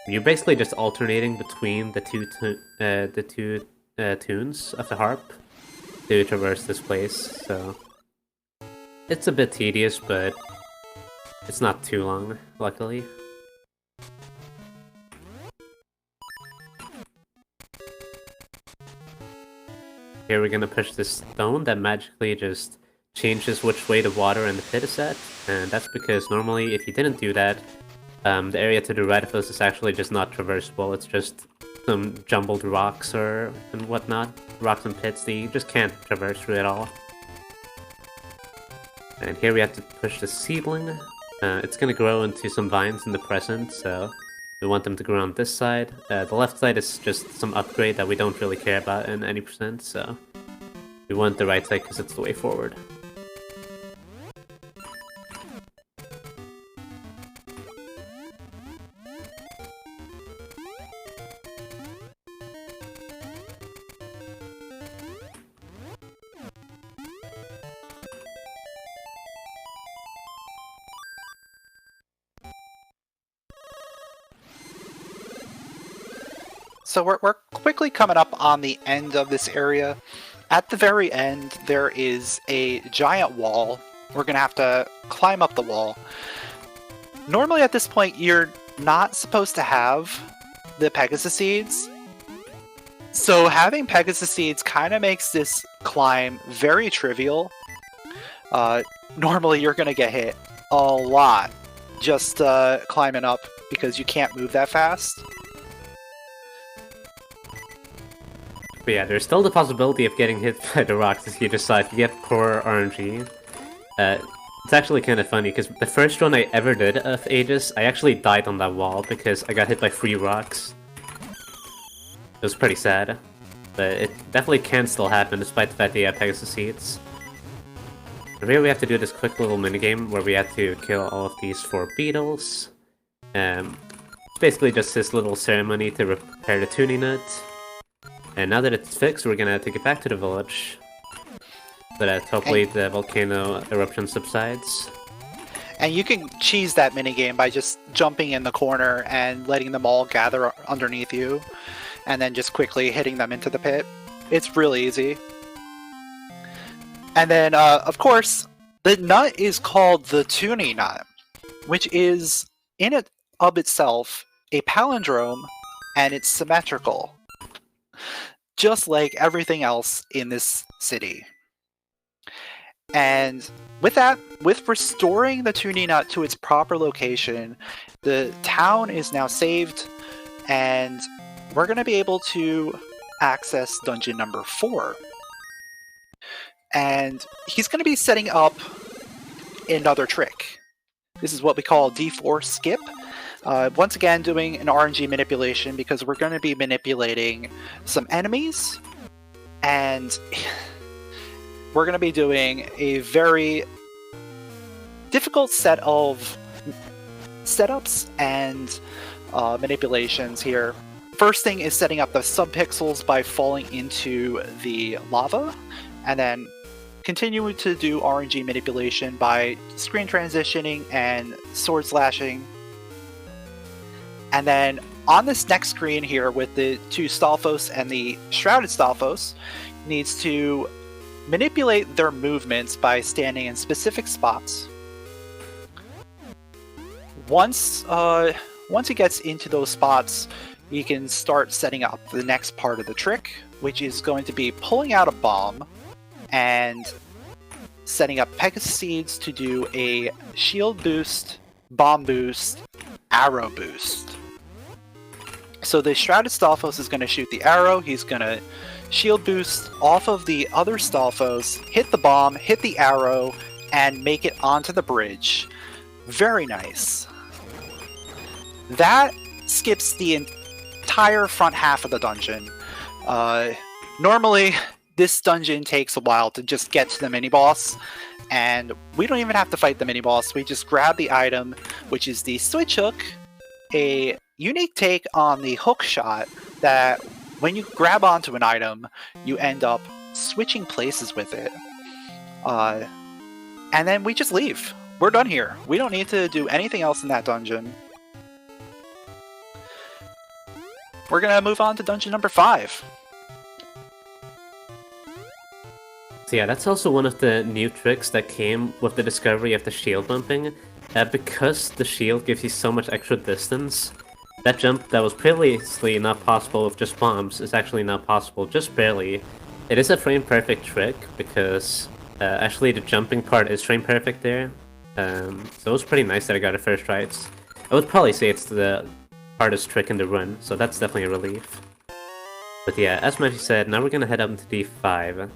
You're basically just alternating between the two tunes of the harp to traverse this place, so it's a bit tedious, but it's not too long, luckily. Here we're gonna push this stone that magically just changes which way the water in the pit is set, and that's because normally if you didn't do that, the area to the right of us is actually just not traversable. It's just some jumbled rocks and whatnot, rocks and pits that you just can't traverse through at all. And here we have to push the seedling. It's going to grow into some vines in the present, so we want them to grow on this side. The left side is just some upgrade that we don't really care about in any percent, so we want the right side because it's the way forward. So we're quickly coming up on the end of this area. At the very end, there is a giant wall. We're going to have to climb up the wall. Normally at this point, you're not supposed to have the Pegasus Seeds. So having Pegasus Seeds kind of makes this climb very trivial. Normally you're going to get hit a lot just climbing up because you can't move that fast. But yeah, there's still the possibility of getting hit by the rocks if you decide to get poor RNG. It's actually kind of funny, because the first run I ever did of Aegis, I actually died on that wall because I got hit by 3 rocks. It was pretty sad, but it definitely can still happen despite the fact that you have Pegasus Seeds. And here we have to do this quick little minigame where we have to kill all of these 4 beetles. It's basically just this little ceremony to repair the tuning nut. And now that it's fixed, we're gonna take it back to the village, so that hopefully the volcano eruption subsides. And you can cheese that minigame by just jumping in the corner and letting them all gather underneath you, and then just quickly hitting them into the pit. It's really easy. And then, of course, the nut is called the tuning nut, which is, in it of itself, a palindrome, and it's symmetrical. Just like everything else in this city. And with that, with restoring the tuning nut to its proper location, the town is now saved, and we're going to be able to access dungeon number 4. And he's going to be setting up another trick. This is what we call D4 skip. Once again, doing an RNG manipulation because we're going to be manipulating some enemies, and we're going to be doing a very difficult set of setups and manipulations here. First thing is setting up the subpixels by falling into the lava, and then continue to do RNG manipulation by screen transitioning and sword slashing. And then on this next screen here with the two Stalfos and the Shrouded Stalfos, needs to manipulate their movements by standing in specific spots. Once he gets into those spots, he can start setting up the next part of the trick, which is going to be pulling out a bomb and setting up Pegasus Seeds to do a shield boost, bomb boost, arrow boost. So the Shrouded Stalfos is going to shoot the arrow, he's going to shield boost off of the other Stalfos, hit the bomb, hit the arrow, and make it onto the bridge. Very nice. That skips the entire front half of the dungeon. Normally, this dungeon takes a while to just get to the mini-boss, and we don't even have to fight the mini-boss. We just grab the item, which is the Switch Hook, a unique take on the hook shot that when you grab onto an item, you end up switching places with it. And then we just leave. We're done here. We don't need to do anything else in that dungeon. We're gonna move on to dungeon number 5. So yeah, that's also one of the new tricks that came with the discovery of the shield bumping. Because the shield gives you so much extra distance, that jump that was previously not possible with just bombs is actually not possible, just barely. It is a frame perfect trick because actually the jumping part is frame perfect there. So it was pretty nice that I got it first try. I would probably say it's the hardest trick in the run, so that's definitely a relief. But yeah, as Matthew said, now we're gonna head up into D5.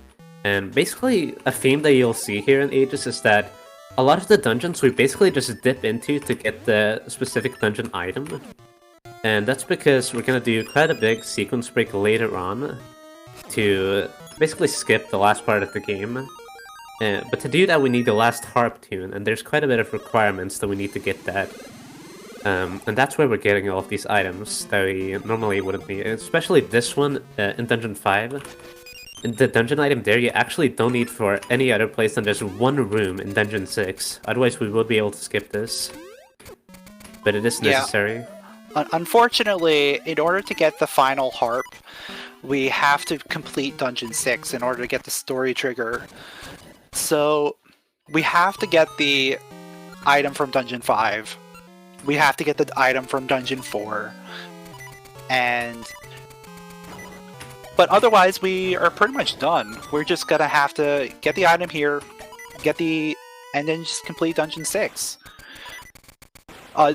And basically, a theme that you'll see here in Aegis is that a lot of the dungeons we basically just dip into to get the specific dungeon item. And that's because we're gonna do quite a big sequence break later on to basically skip the last part of the game. But to do that we need the last harp tune, and there's quite a bit of requirements that we need to get that. And that's where we're getting all of these items that we normally wouldn't need, especially this one in Dungeon 5. And the dungeon item there you actually don't need for any other place than just one room in Dungeon 6, otherwise we would be able to skip this. But it is necessary. Yeah. Unfortunately, in order to get the final harp, we have to complete Dungeon 6 in order to get the story trigger. So, we have to get the item from Dungeon 5. We have to get the item from Dungeon 4. But otherwise, we are pretty much done. We're just gonna have to get the item here, and then just complete Dungeon 6.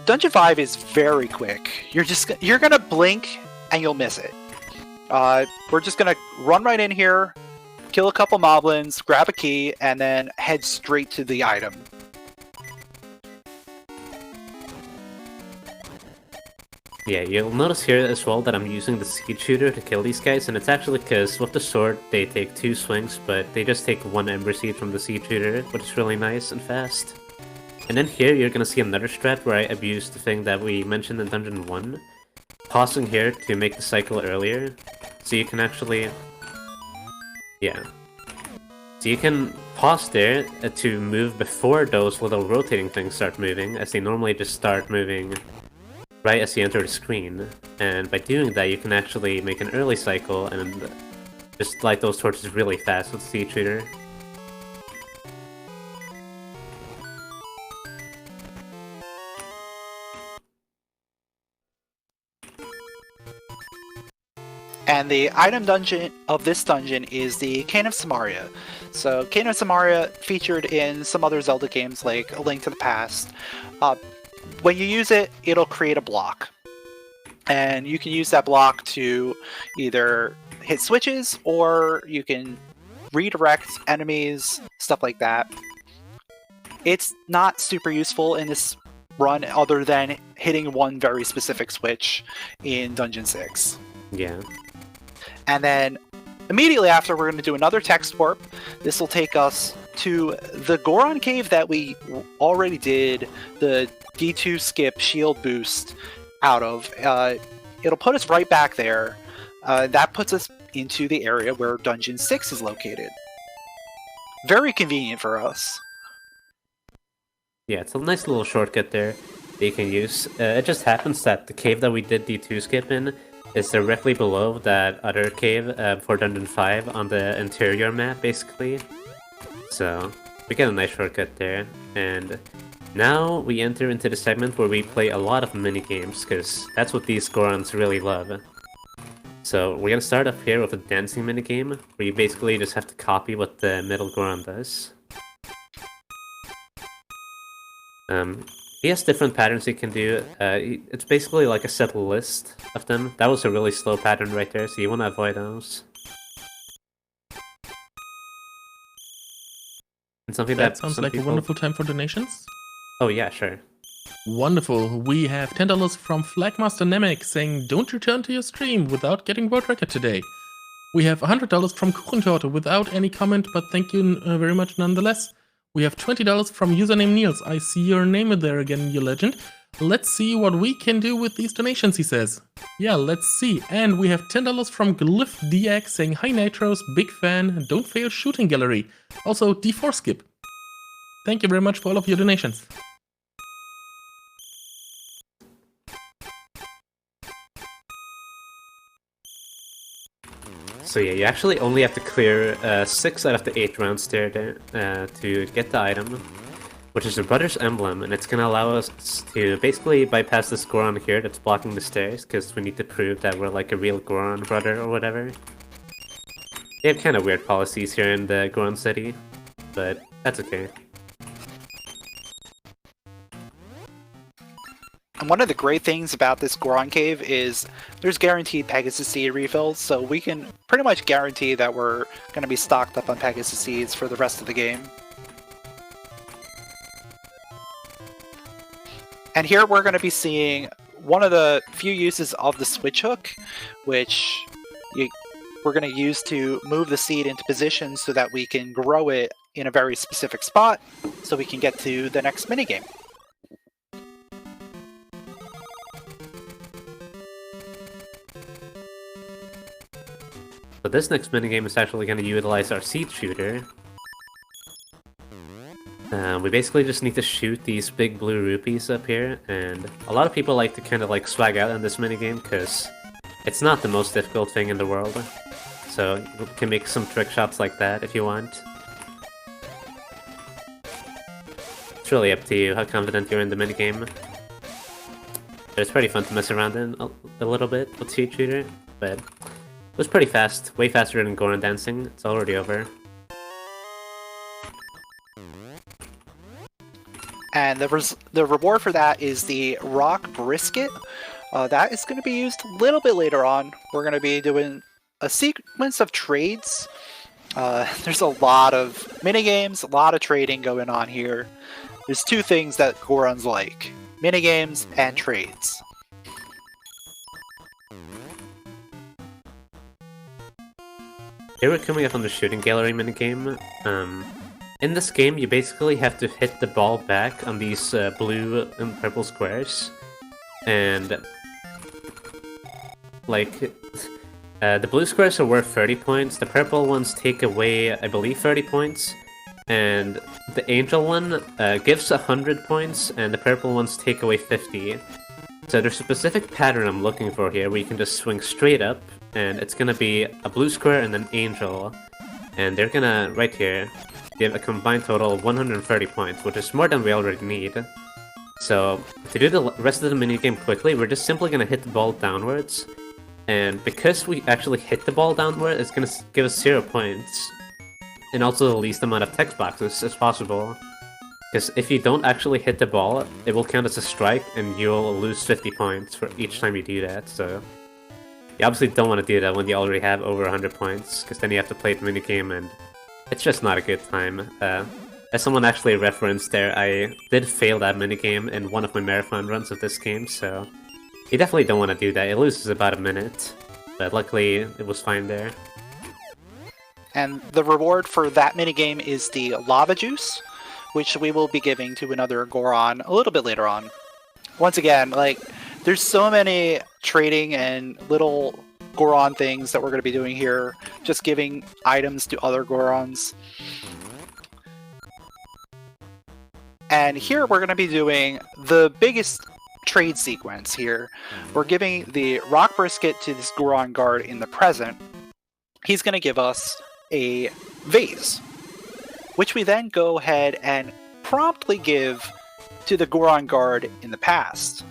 Dungeon 5 is very quick. You're gonna blink and you'll miss it. We're just gonna run right in here, kill a couple moblins, grab a key, and then head straight to the item. Yeah, you'll notice here as well that I'm using the seed shooter to kill these guys, and it's actually because with the sword they take 2 swings, but they just take 1 ember seed from the seed shooter, which is really nice and fast. And then here you're gonna see another strat where I abuse the thing that we mentioned in Dungeon 1. Pausing here to make the cycle earlier, so you can actually... yeah. So you can pause there to move before those little rotating things start moving, as they normally just start moving right as you enter the screen. And by doing that you can actually make an early cycle and just light those torches really fast with the seed shooter. And the item dungeon of this dungeon is the Cane of Samaria. So Cane of Samaria featured in some other Zelda games like A Link to the Past. When you use it, it'll create a block. And you can use that block to either hit switches, or you can redirect enemies, stuff like that. It's not super useful in this run other than hitting one very specific switch in Dungeon 6. Yeah. And then immediately after, we're going to do another text warp. This will take us to the Goron Cave that we already did the D2 skip shield boost out of. It'll put us right back there. That puts us into the area where Dungeon 6 is located. Very convenient for us. Yeah, it's a nice little shortcut there that you can use. It just happens that the cave that we did D2 skip in is directly below that other cave for Dungeon 5 on the interior map, basically. So, we get a nice shortcut there. And now we enter into the segment where we play a lot of mini-games, because that's what these Gorons really love. So, we're gonna start up here with a dancing minigame, where you basically just have to copy what the middle Goron does. He has different patterns he can do. It's basically like a set list of them. That was a really slow pattern right there, so you want to avoid those. And something That sounds like a wonderful time for donations. Oh yeah, sure. Wonderful. We have $10 from Flagmaster Namek saying, "Don't return to your stream without getting world record today." We have $100 from Kuchentorte without any comment, but thank you very much nonetheless. We have $20 from username Niels. I see your name there again, you legend. Let's see what we can do with these donations, he says. Yeah, let's see. And we have $10 from Glyph DX saying, "Hi Nitros, big fan, don't fail shooting gallery." Also, D4 skip. Thank you very much for all of your donations. So yeah, you actually only have to clear 6 out of the 8 rounds there to get the item, which is the Brother's Emblem, and it's gonna allow us to basically bypass this Goron here that's blocking the stairs, because we need to prove that we're like a real Goron brother or whatever. They have kind of weird policies here in the Goron City, but that's okay. And one of the great things about this Goron Cave is there's guaranteed Pegasus Seed refills, so we can pretty much guarantee that we're going to be stocked up on Pegasus Seeds for the rest of the game. And here we're going to be seeing one of the few uses of the switch hook, which we're going to use to move the seed into position so that we can grow it in a very specific spot so we can get to the next minigame. So this next minigame is actually going to utilize our seed shooter. We basically just need to shoot these big blue rupees up here, and a lot of people like to kind of like swag out in this minigame because it's not the most difficult thing in the world. So you can make some trick shots like that if you want. It's really up to you how confident you're in the minigame. It's pretty fun to mess around in a little bit with seed shooter, but it was pretty fast, way faster than Goron dancing. It's already over. And the reward for that is the Rock Brisket. That is going to be used a little bit later on. We're going to be doing a sequence of trades. There's a lot of minigames, a lot of trading going on here. There's two things that Gorons like: minigames and trades. Here we're coming up on the shooting gallery minigame. In this game, you basically have to hit the ball back on these blue and purple squares. And, like, the blue squares are worth 30 points, the purple ones take away, I believe, 30 points, and the angel one gives 100 points, and the purple ones take away 50. So there's a specific pattern I'm looking for here, where you can just swing straight up, and it's gonna be a blue square and an angel, and they're gonna, right here, give a combined total of 130 points, which is more than we already need. So, to do the rest of the minigame quickly, we're just simply gonna hit the ball downwards, and because we actually hit the ball downward, it's gonna give us 0 points, and also the least amount of text boxes as possible. Because if you don't actually hit the ball, it will count as a strike, and you'll lose 50 points for each time you do that, so you obviously don't want to do that when you already have over 100 points, because then you have to play the minigame, and it's just not a good time. as someone actually referenced there, I did fail that minigame in one of my marathon runs of this game, so you definitely don't want to do that. It loses about a minute, but luckily it was fine there. And the reward for that minigame is the lava juice, which we will be giving to another Goron a little bit later on. Once again, like, there's so many trading and little Goron things that we're going to be doing here, just giving items to other Gorons. And here we're going to be doing the biggest trade sequence here. We're giving the rock brisket to this Goron guard in the present. He's going to give us a vase, which we then go ahead and promptly give to the Goron guard in the past.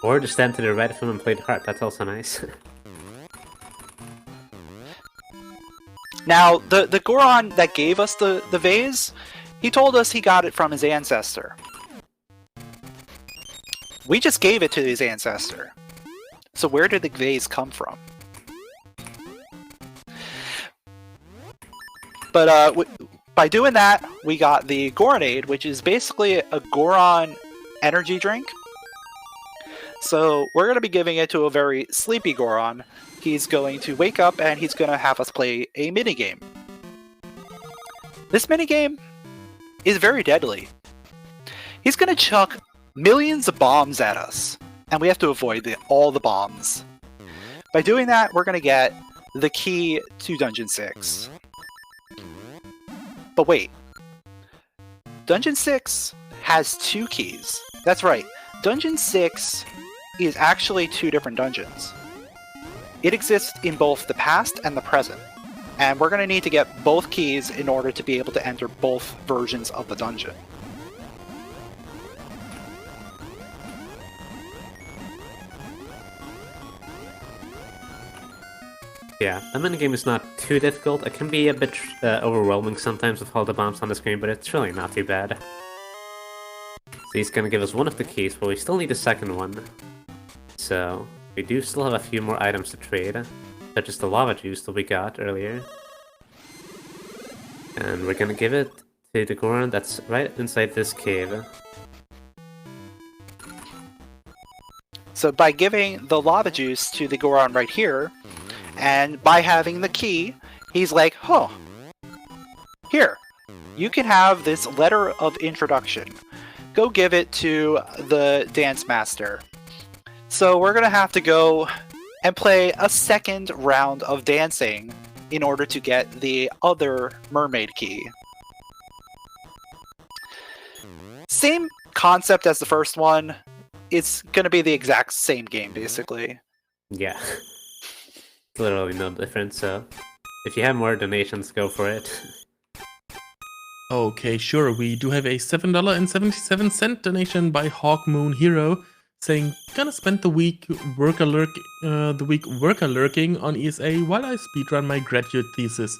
Or just stand to the right of him and play the harp, that's also nice. Now, the Goron that gave us the vase, he told us he got it from his ancestor. We just gave it to his ancestor. So where did the vase come from? But by doing that, we got the Goronade, which is basically a Goron energy drink. So we're going to be giving it to a very sleepy Goron. He's going to wake up and he's going to have us play a minigame. This minigame is very deadly. He's going to chuck millions of bombs at us, and we have to avoid all the bombs. By doing that, we're going to get the key to Dungeon 6. But wait. Dungeon 6 has 2 keys. That's right. Dungeon 6 is actually 2 different dungeons. It exists in both the past and the present. And we're going to need to get both keys in order to be able to enter both versions of the dungeon. Yeah, the minigame is not too difficult. It can be a bit overwhelming sometimes with all the bombs on the screen, but it's really not too bad. So he's gonna give us one of the keys, but we still need a second one. So we do still have a few more items to trade, such as the lava juice that we got earlier. And we're gonna give it to the Goron that's right inside this cave. So by giving the lava juice to the Goron right here, and by having the key, he's like, huh, here, you can have this letter of introduction. Go give it to the dance master. So we're going to have to go and play a second round of dancing in order to get the other mermaid key. Same concept as the first one. It's going to be the exact same game, basically. Yeah. Literally no difference, so if you have more donations, go for it. Okay, sure. We do have a $7.77 donation by Hawk Moon Hero saying, "Gonna spend the week worker lurking on ESA while I speedrun my graduate thesis.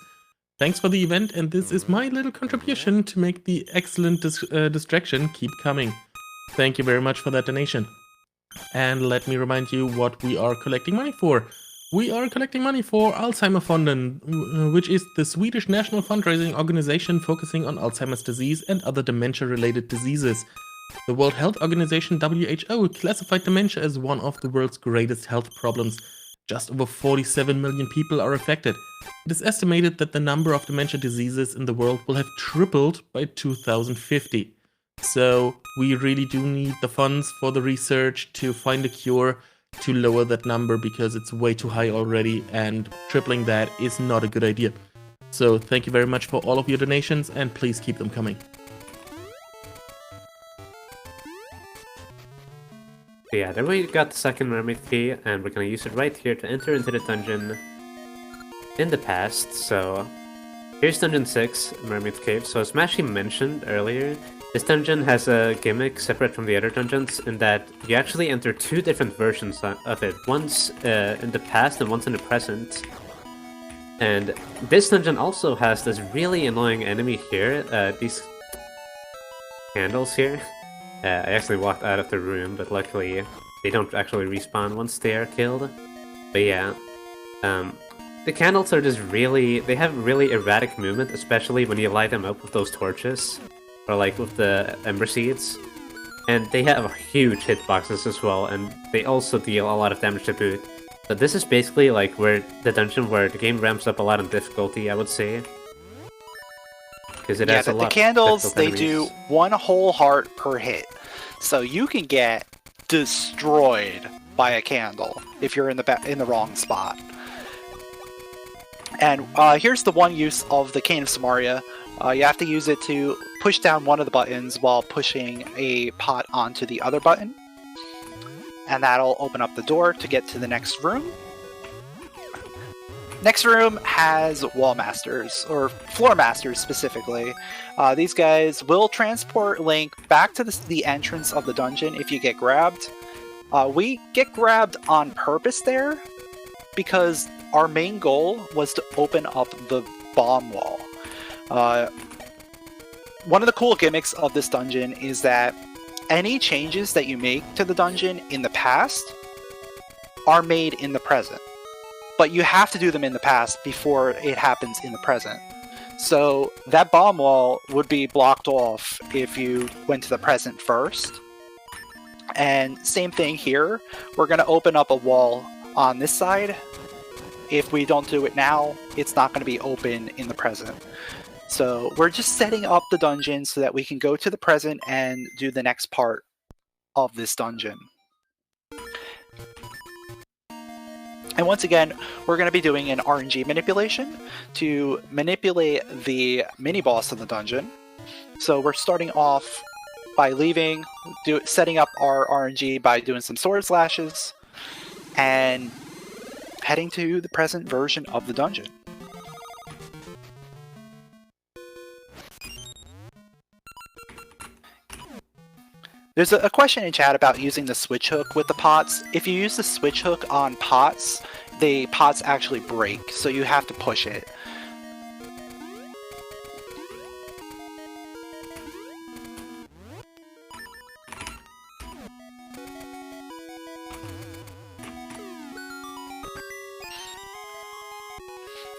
Thanks for the event, and this is my little contribution to make the excellent distraction keep coming." Thank you very much for that donation. And let me remind you what we are collecting money for. We are collecting money for Alzheimerfonden, which is the Swedish national fundraising organization focusing on Alzheimer's disease and other dementia-related diseases. The World Health Organization WHO classified dementia as one of the world's greatest health problems. Just over 47 million people are affected. It is estimated that the number of dementia diseases in the world will have tripled by 2050. So we really do need the funds for the research to find a cure to lower that number, because it's way too high already, and tripling that is not a good idea. So thank you very much for all of your donations, and please keep them coming. So yeah, then we got the second mermaid key, and we're gonna use it right here to enter into the dungeon in the past. So here's Dungeon 6, Mermaid's Cave. So as Mashi mentioned earlier, this dungeon has a gimmick separate from the other dungeons in that you actually enter 2 different versions of it. Once in the past and once in the present. And this dungeon also has this really annoying enemy here, these candles here. I actually walked out of the room, but luckily they don't actually respawn once they are killed. But yeah, The candles are just they have really erratic movement, especially when you light them up with those torches, or like with the Ember Seeds. And they have huge hitboxes as well, and they also deal a lot of damage to boot. But this is basically like the dungeon where the game ramps up a lot in difficulty, I would say. Because it has a lot the candles, of they enemies. do 1 whole heart per hit. So you can get destroyed by a candle if you're in the wrong spot. And here's the one use of the Cane of Samaria. You have to use it to push down one of the buttons while pushing a pot onto the other button. And that'll open up the door to get to the next room. Next room has Wall Masters, or Floor Masters specifically. These guys will transport Link back to the entrance of the dungeon if you get grabbed. We get grabbed on purpose there because our main goal was to open up the bomb wall. One of the cool gimmicks of this dungeon is that any changes that you make to the dungeon in the past are made in the present. But you have to do them in the past before it happens in the present. So that bomb wall would be blocked off if you went to the present first. And same thing here. We're going to open up a wall on this side. If we don't do it now, it's not going to be open in the present. So we're just setting up the dungeon so that we can go to the present and do the next part of this dungeon. And once again, we're going to be doing an RNG manipulation to manipulate the mini-boss of the dungeon. So we're starting off by setting up our RNG by doing some sword slashes, and heading to the present version of the dungeon. There's a question in chat about using the switch hook with the pots. If you use the switch hook on pots, the pots actually break, so you have to push it.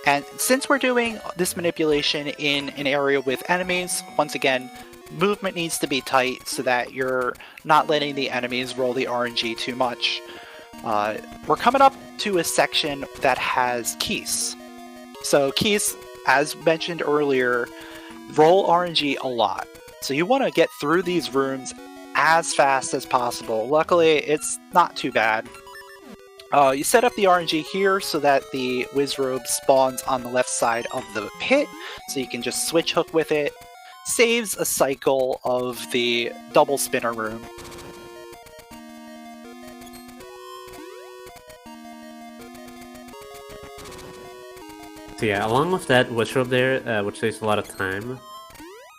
And since we're doing this manipulation in an area with enemies, once again, movement needs to be tight so that you're not letting the enemies roll the RNG too much. We're coming up to a section that has keys. So keys, as mentioned earlier, roll RNG a lot. So you want to get through these rooms as fast as possible. Luckily, it's not too bad. You set up the RNG here so that the Wizrobe spawns on the left side of the pit, so you can just switch hook with it. Saves a cycle of the double spinner room. So yeah, along with that Wizrobe there, which saves a lot of time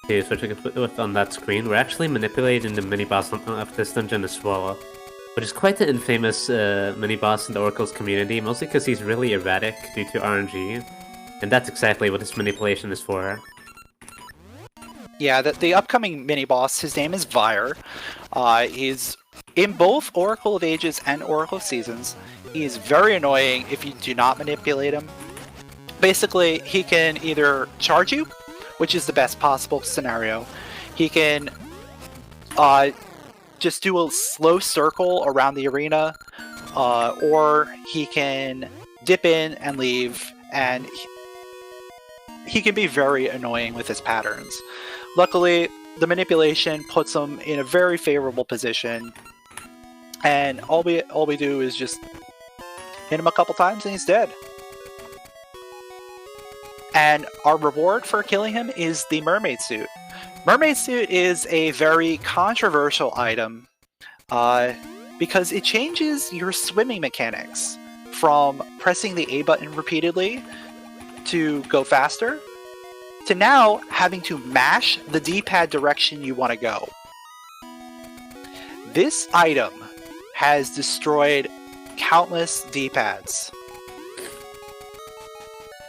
to switch with on that screen, we're actually manipulating the mini-boss of this dungeon as well, which is quite the infamous mini-boss in the Oracle's community, mostly because he's really erratic due to RNG, and that's exactly what this manipulation is for. Yeah, the upcoming mini-boss, his name is Vyre. He's in both Oracle of Ages and Oracle of Seasons. He is very annoying if you do not manipulate him. Basically, he can either charge you, which is the best possible scenario. He can just do a slow circle around the arena, or he can dip in and leave, and he can be very annoying with his patterns. Luckily, the manipulation puts him in a very favorable position, and all we do is just hit him a couple times and he's dead. And our reward for killing him is the Mermaid Suit. Mermaid Suit is a very controversial item because it changes your swimming mechanics from pressing the A button repeatedly to go faster, to now having to mash the D-pad direction you want to go. This item has destroyed countless D-pads.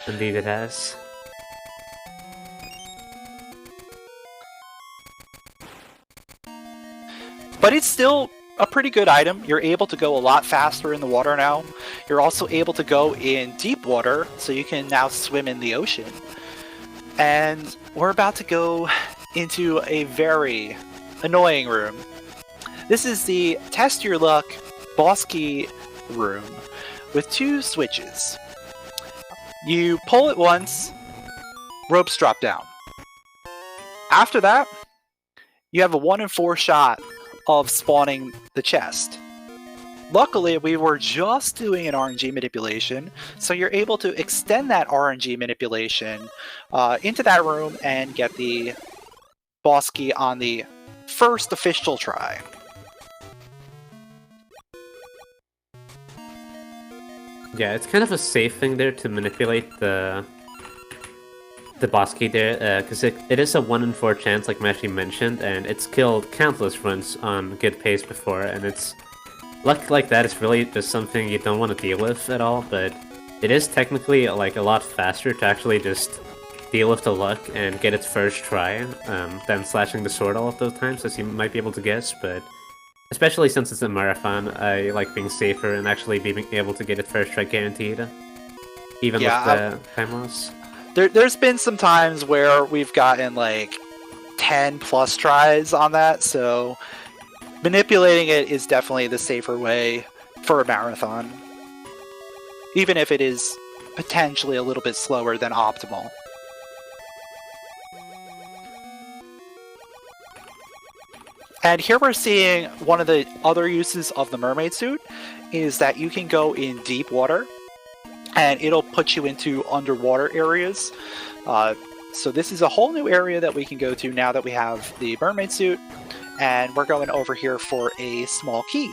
Indeed it has. But it's still a pretty good item. You're able to go a lot faster in the water now. You're also able to go in deep water, so you can now swim in the ocean. And we're about to go into a very annoying room. This is the Test Your Luck boss key room with 2 switches. You pull it once, ropes drop down. After that, you have a 1 in 4 shot of spawning the chest. Luckily, we were just doing an RNG manipulation, so you're able to extend that RNG manipulation into that room and get the boss key on the first official try. Yeah, it's kind of a safe thing there to manipulate the boss key there, because it is a 1 in 4 chance, like Mashi mentioned, and it's killed countless runs on good pace before, and it's luck like that is really just something you don't want to deal with at all, but it is technically like a lot faster to actually just deal with the luck and get its first try than slashing the sword all of those times, as you might be able to guess, but especially since it's a marathon, I like being safer and actually being able to get it first try guaranteed, even with the time loss. There's been some times where we've gotten like 10 plus tries on that, so manipulating it is definitely the safer way for a marathon, even if it is potentially a little bit slower than optimal. And here we're seeing one of the other uses of the Mermaid Suit is that you can go in deep water and it'll put you into underwater areas. So this is a whole new area that we can go to now that we have the Mermaid Suit, and we're going over here for a small key.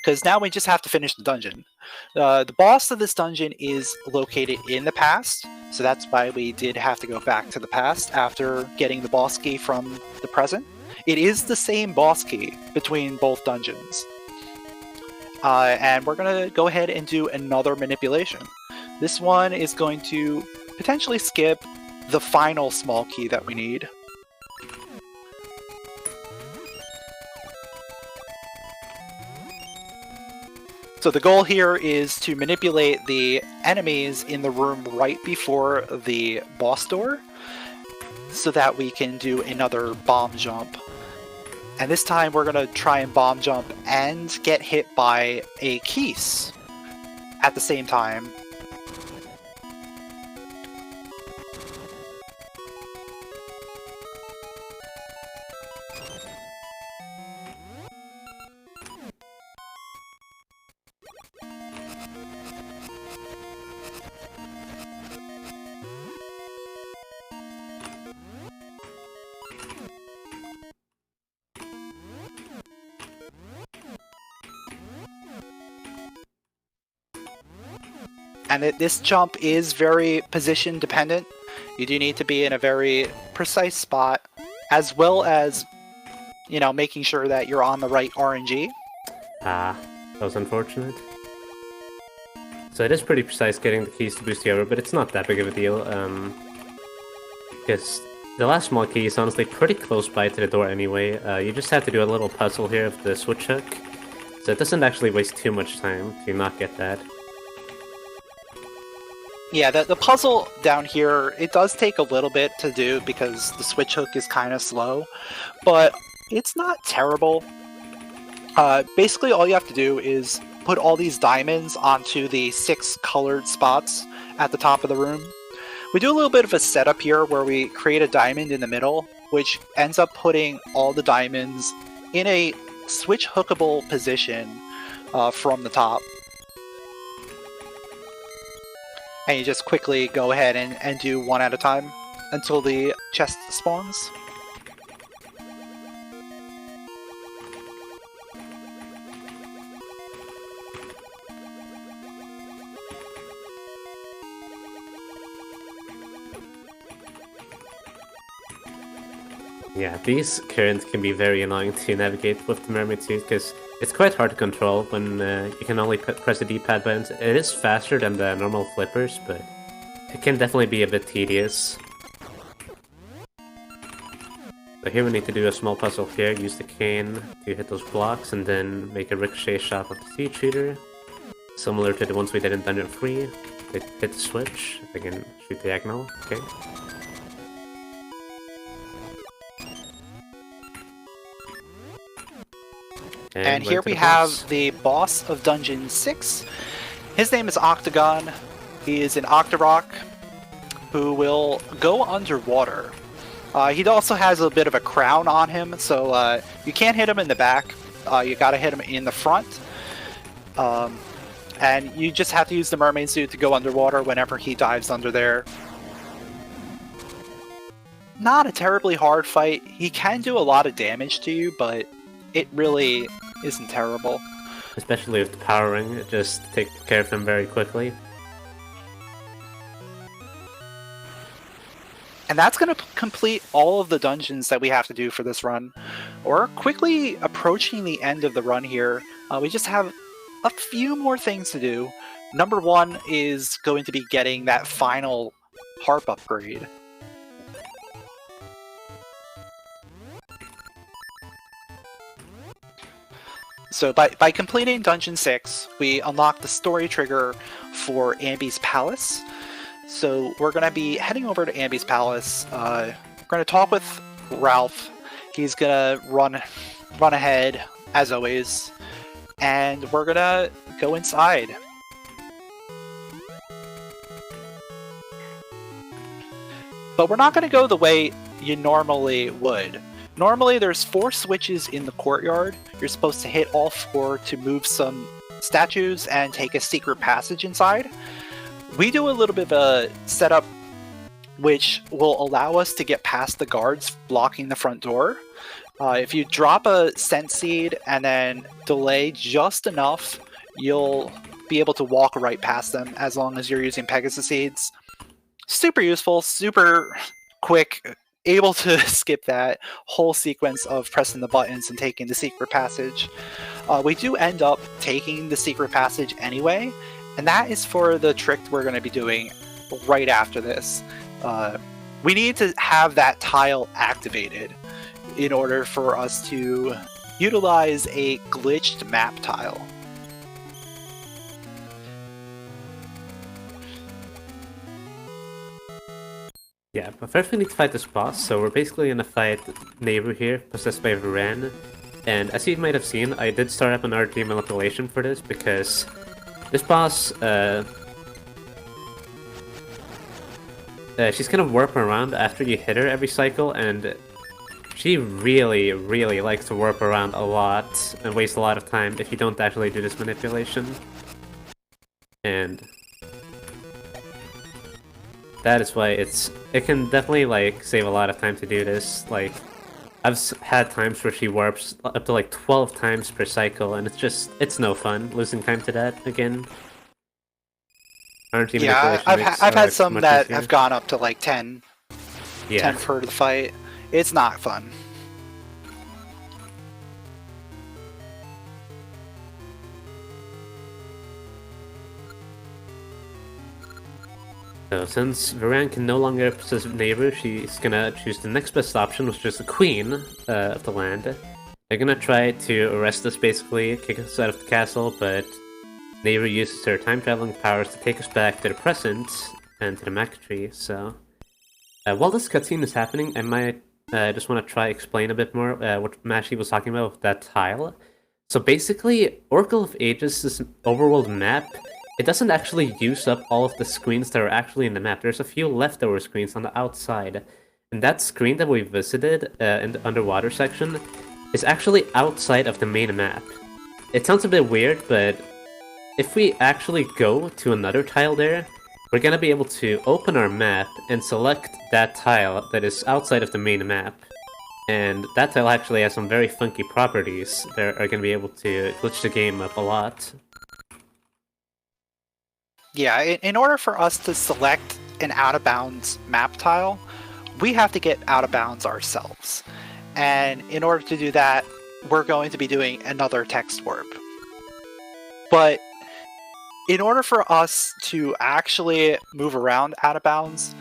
Because now we just have to finish the dungeon. The boss of this dungeon is located in the past, so that's why we did have to go back to the past after getting the boss key from the present. It is the same boss key between both dungeons. And we're going to go ahead and do another manipulation. This one is going to potentially skip the final small key that we need. So the goal here is to manipulate the enemies in the room right before the boss door so that we can do another bomb jump. And this time we're going to try and bomb jump and get hit by a keys at the same time. And this jump is very position dependent. You do need to be in a very precise spot, as well as, you know, making sure that you're on the right RNG. Ah, that was unfortunate. So it is pretty precise getting the keys to boost you over, but it's not that big of a deal. Because the last small key is honestly pretty close by to the door anyway. You just have to do a little puzzle here of the switch hook. So it doesn't actually waste too much time to not get that. Yeah, the puzzle down here, it does take a little bit to do because the switch hook is kind of slow, but it's not terrible. Basically, all you have to do is put all these diamonds onto the 6 colored spots at the top of the room. We do a little bit of a setup here where we create a diamond in the middle, which ends up putting all the diamonds in a switch hookable position from the top. And you just quickly go ahead and do one at a time until the chest spawns. Yeah, these currents can be very annoying to navigate with the Mermaid Suit, because it's quite hard to control when you can only press the D-pad buttons. It is faster than the normal flippers, but it can definitely be a bit tedious. So here we need to do a small puzzle here, use the cane to hit those blocks, and then make a ricochet shot of the seed shooter. Similar to the ones we did in Dungeon 3. They hit the switch, they can shoot diagonal, okay. And here we have the boss of Dungeon 6. His name is Octagon. He is an Octorok who will go underwater. He also has a bit of a crown on him, so you can't hit him in the back. You gotta hit him in the front. And you just have to use the Mermaid Suit to go underwater whenever he dives under there. Not a terribly hard fight. He can do a lot of damage to you, but it really isn't terrible. Especially with the Power Ring, it just takes care of him very quickly. And that's going to complete all of the dungeons that we have to do for this run. We're quickly approaching the end of the run here. We just have a few more things to do. Number one is going to be getting that final Harp Upgrade. So by completing Dungeon 6, we unlock the story trigger for Ambi's Palace. So we're going to be heading over to Ambi's Palace. We're going to talk with Ralph. He's going to run ahead, as always. And we're going to go inside. But we're not going to go the way you normally would. Normally there's 4 switches in the courtyard. You're supposed to hit all 4 to move some statues and take a secret passage inside. We do a little bit of a setup which will allow us to get past the guards blocking the front door. If you drop a scent seed and then delay just enough, you'll be able to walk right past them as long as you're using Pegasus Seeds. Super useful, super quick, able to skip that whole sequence of pressing the buttons and taking the secret passage. We do end up taking the secret passage anyway, and that is for the trick we're going to be doing right after this. We need to have that tile activated in order for us to utilize a glitched map tile. Yeah, but first we need to fight this boss, so we're basically gonna fight Neighbor here, possessed by Rng. And as you might have seen, I did start up an Rng Manipulation for this, because this boss, she's gonna warp around after you hit her every cycle, and she really, really likes to warp around a lot and waste a lot of time if you don't actually do this manipulation. And that is why it can definitely like save a lot of time to do this. Like, I've had times where she warps up to like 12 times per cycle, and it's no fun losing time to that again. Aren't you? Yeah, I've had some that have gone up to like 10. Yeah. 10 for the fight. It's not fun. So since Rng can no longer possess Neighbor, she's gonna choose the next best option, which is the Queen of the land. They're gonna try to arrest us, basically, kick us out of the castle, but Neighbor uses her time-traveling powers to take us back to the present and to the Mac tree, so... while this cutscene is happening, I might just want to try explain a bit more what Mashi was talking about with that tile. So basically, Oracle of Ages, this overworld map, it doesn't actually use up all of the screens that are actually in the map. There's a few leftover screens on the outside. And that screen that we visited in the underwater section is actually outside of the main map. It sounds a bit weird, but if we actually go to another tile there, we're gonna be able to open our map and select that tile that is outside of the main map. And that tile actually has some very funky properties that are gonna be able to glitch the game up a lot. Yeah, in order for us to select an out-of-bounds map tile, we have to get out of bounds ourselves. And in order to do that, we're going to be doing another text warp. But in order for us to actually move around out of bounds,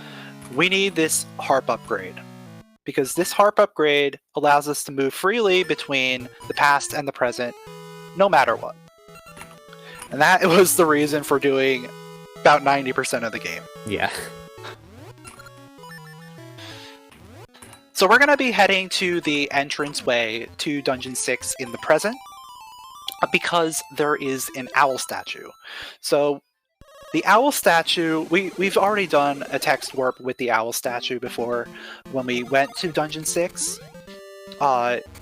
we need this Harp Upgrade. Because this Harp Upgrade allows us to move freely between the past and the present, no matter what. And that was the reason for doing about 90% of the game. Yeah. So we're going to be heading to the entranceway to Dungeon 6 in the present, because there is an owl statue. So the owl statue, we've already done a text warp with the owl statue before when we went to Dungeon 6.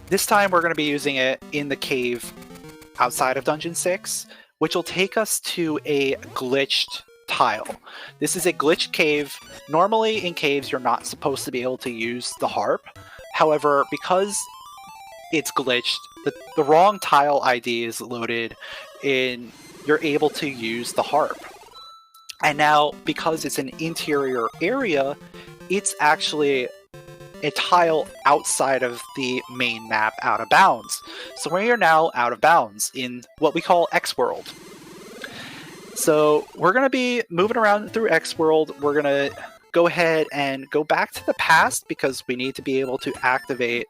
This time we're going to be using it in the cave outside of Dungeon 6, which will take us to a glitched tile. This is a glitched cave. Normally in caves you're not supposed to be able to use the harp. However, because it's glitched, the wrong tile ID is loaded in, you're able to use the harp. And now, because it's an interior area, it's actually a tile outside of the main map, out of bounds. So we are now out of bounds in what we call X World. So we're going to be moving around through X World. We're going to go ahead and go back to the past because we need to be able to activate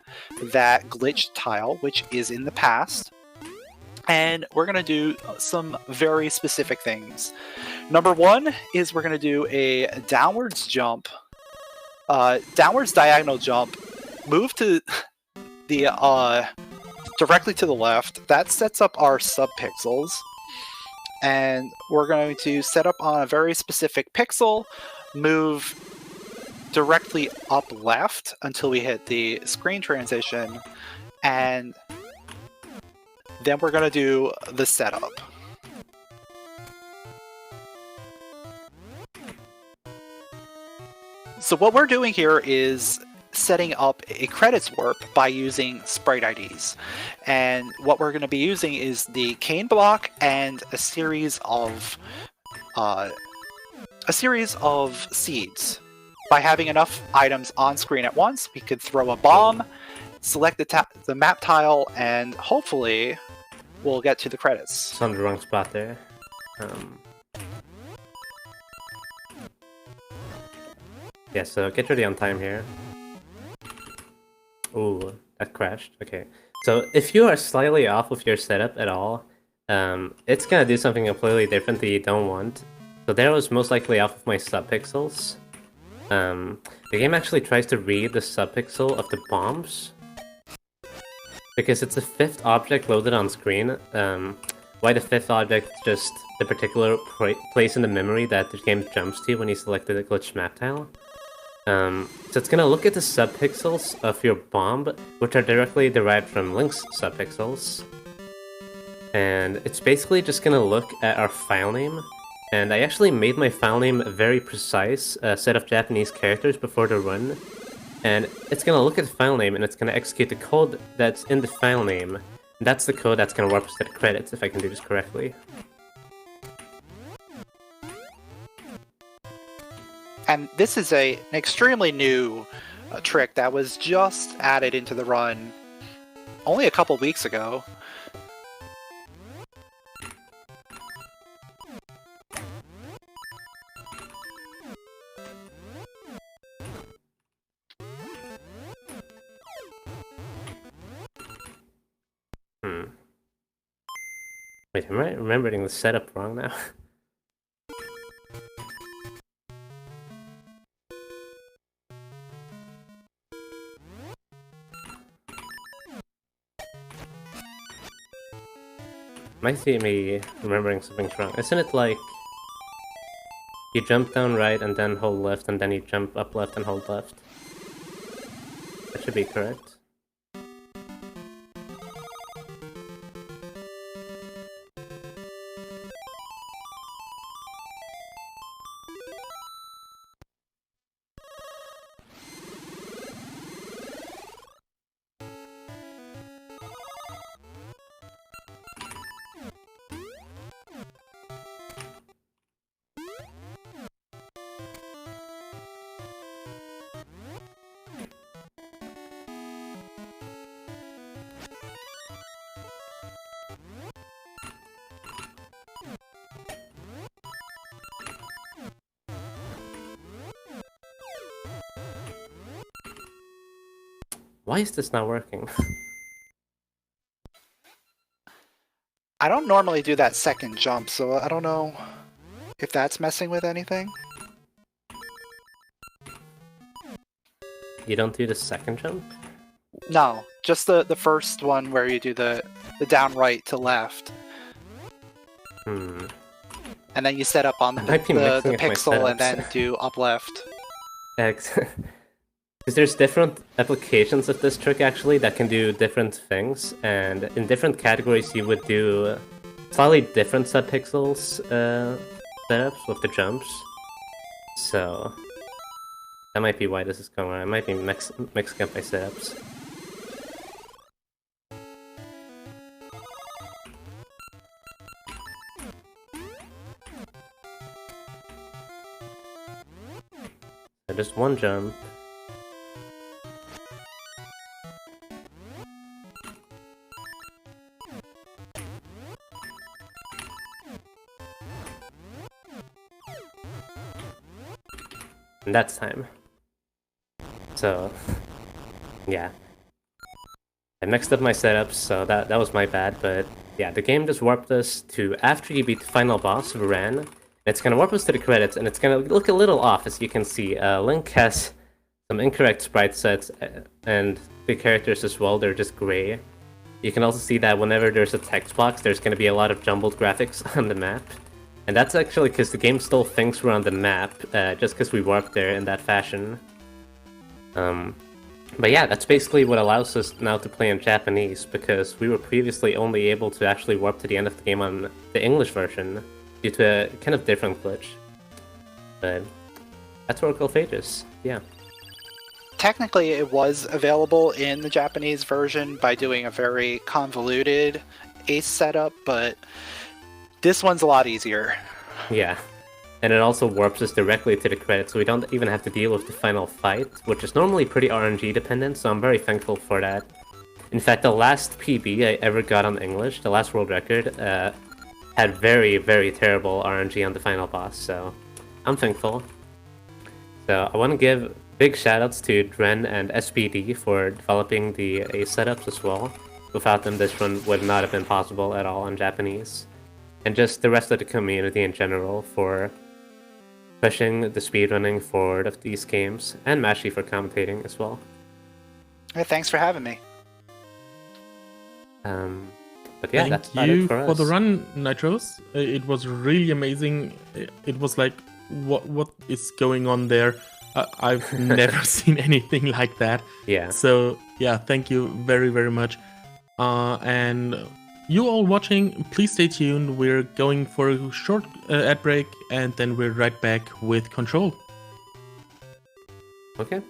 that glitched tile, which is in the past. And we're going to do some very specific things. Number one is we're going to do a downwards jump, downwards diagonal jump, move to the directly to the left. That sets up our subpixels. And we're going to set up on a very specific pixel, move directly up left until we hit the screen transition, and then we're going to do the setup. So what we're doing here is setting up a credits warp by using sprite IDs. And what we're going to be using is the cane block and a series of seeds. By having enough items on screen at once, we could throw a bomb, select the map tile, and hopefully we'll get to the credits. It's on the wrong spot there. Yeah, so get ready on time here. Ooh, that crashed. Okay. So if you are slightly off with your setup at all, it's gonna do something completely different that you don't want. So there was most likely off of my subpixels. The game actually tries to read the subpixel of the bombs, because it's a fifth object loaded on screen. Why the fifth object is just the particular place in the memory that the game jumps to when you select the glitched map tile. So it's gonna look at the subpixels of your bomb, which are directly derived from Link's subpixels. And it's basically just gonna look at our file name. And I actually made my file name a very precise set of Japanese characters before the run. And it's gonna look at the file name and it's gonna execute the code that's in the file name. And that's the code that's gonna warp us to the credits, if I can do this correctly. And this is an extremely new trick that was just added into the run only a couple weeks ago. Wait, am I remembering the setup wrong now? Might see me remembering something wrong. Isn't it like you jump down right and then hold left and then you jump up left and hold left? That should be correct. Why is this not working? I don't normally do that second jump, so I don't know if that's messing with anything. You don't do the second jump? No, just the first one where you do the down right to left. Hmm. And then you set up on the might be mixing up my pixel and setups. then do up left. Because there's different applications of this trick actually that can do different things, and in different categories you would do slightly different subpixels setups with the jumps. So that might be why this is going on. I might be mixing up my setups. So just one jump. And that's time. So, yeah. I mixed up my setups, so that was my bad, but yeah, the game just warped us to after you beat the final boss of Ran. It's gonna warp us to the credits, and it's gonna look a little off, as you can see. Link has some incorrect sprite sets, and the characters as well, they're just gray. You can also see that whenever there's a text box, there's gonna be a lot of jumbled graphics on the map. And that's actually because the game still thinks we're on the map, just because we warped there in that fashion. But yeah, that's basically what allows us now to play in Japanese, because we were previously only able to actually warp to the end of the game on the English version, due to a kind of different glitch. But that's Oracle of Ages, yeah. Technically, it was available in the Japanese version by doing a very convoluted ace setup, but this one's a lot easier. Yeah. And it also warps us directly to the credits, so we don't even have to deal with the final fight, which is normally pretty RNG dependent, so I'm very thankful for that. In fact, the last PB I ever got on English, the last world record, had very, very terrible RNG on the final boss, so I'm thankful. So I want to give big shoutouts to Dren and SPD for developing the ace setups as well. Without them, this run would not have been possible at all in Japanese. And just the rest of the community in general for pushing the speedrunning forward of these games, and Mashi for commentating as well. Hey, thanks for having me. But yeah, that's about Thank you it for for us. the run, Nitros. It was really amazing. It was like, what is going on there? I've never seen anything like that. Yeah. So yeah, thank you very, very much. And you all watching, please stay tuned. We're going for a short ad break, and then we're right back with Control. Okay,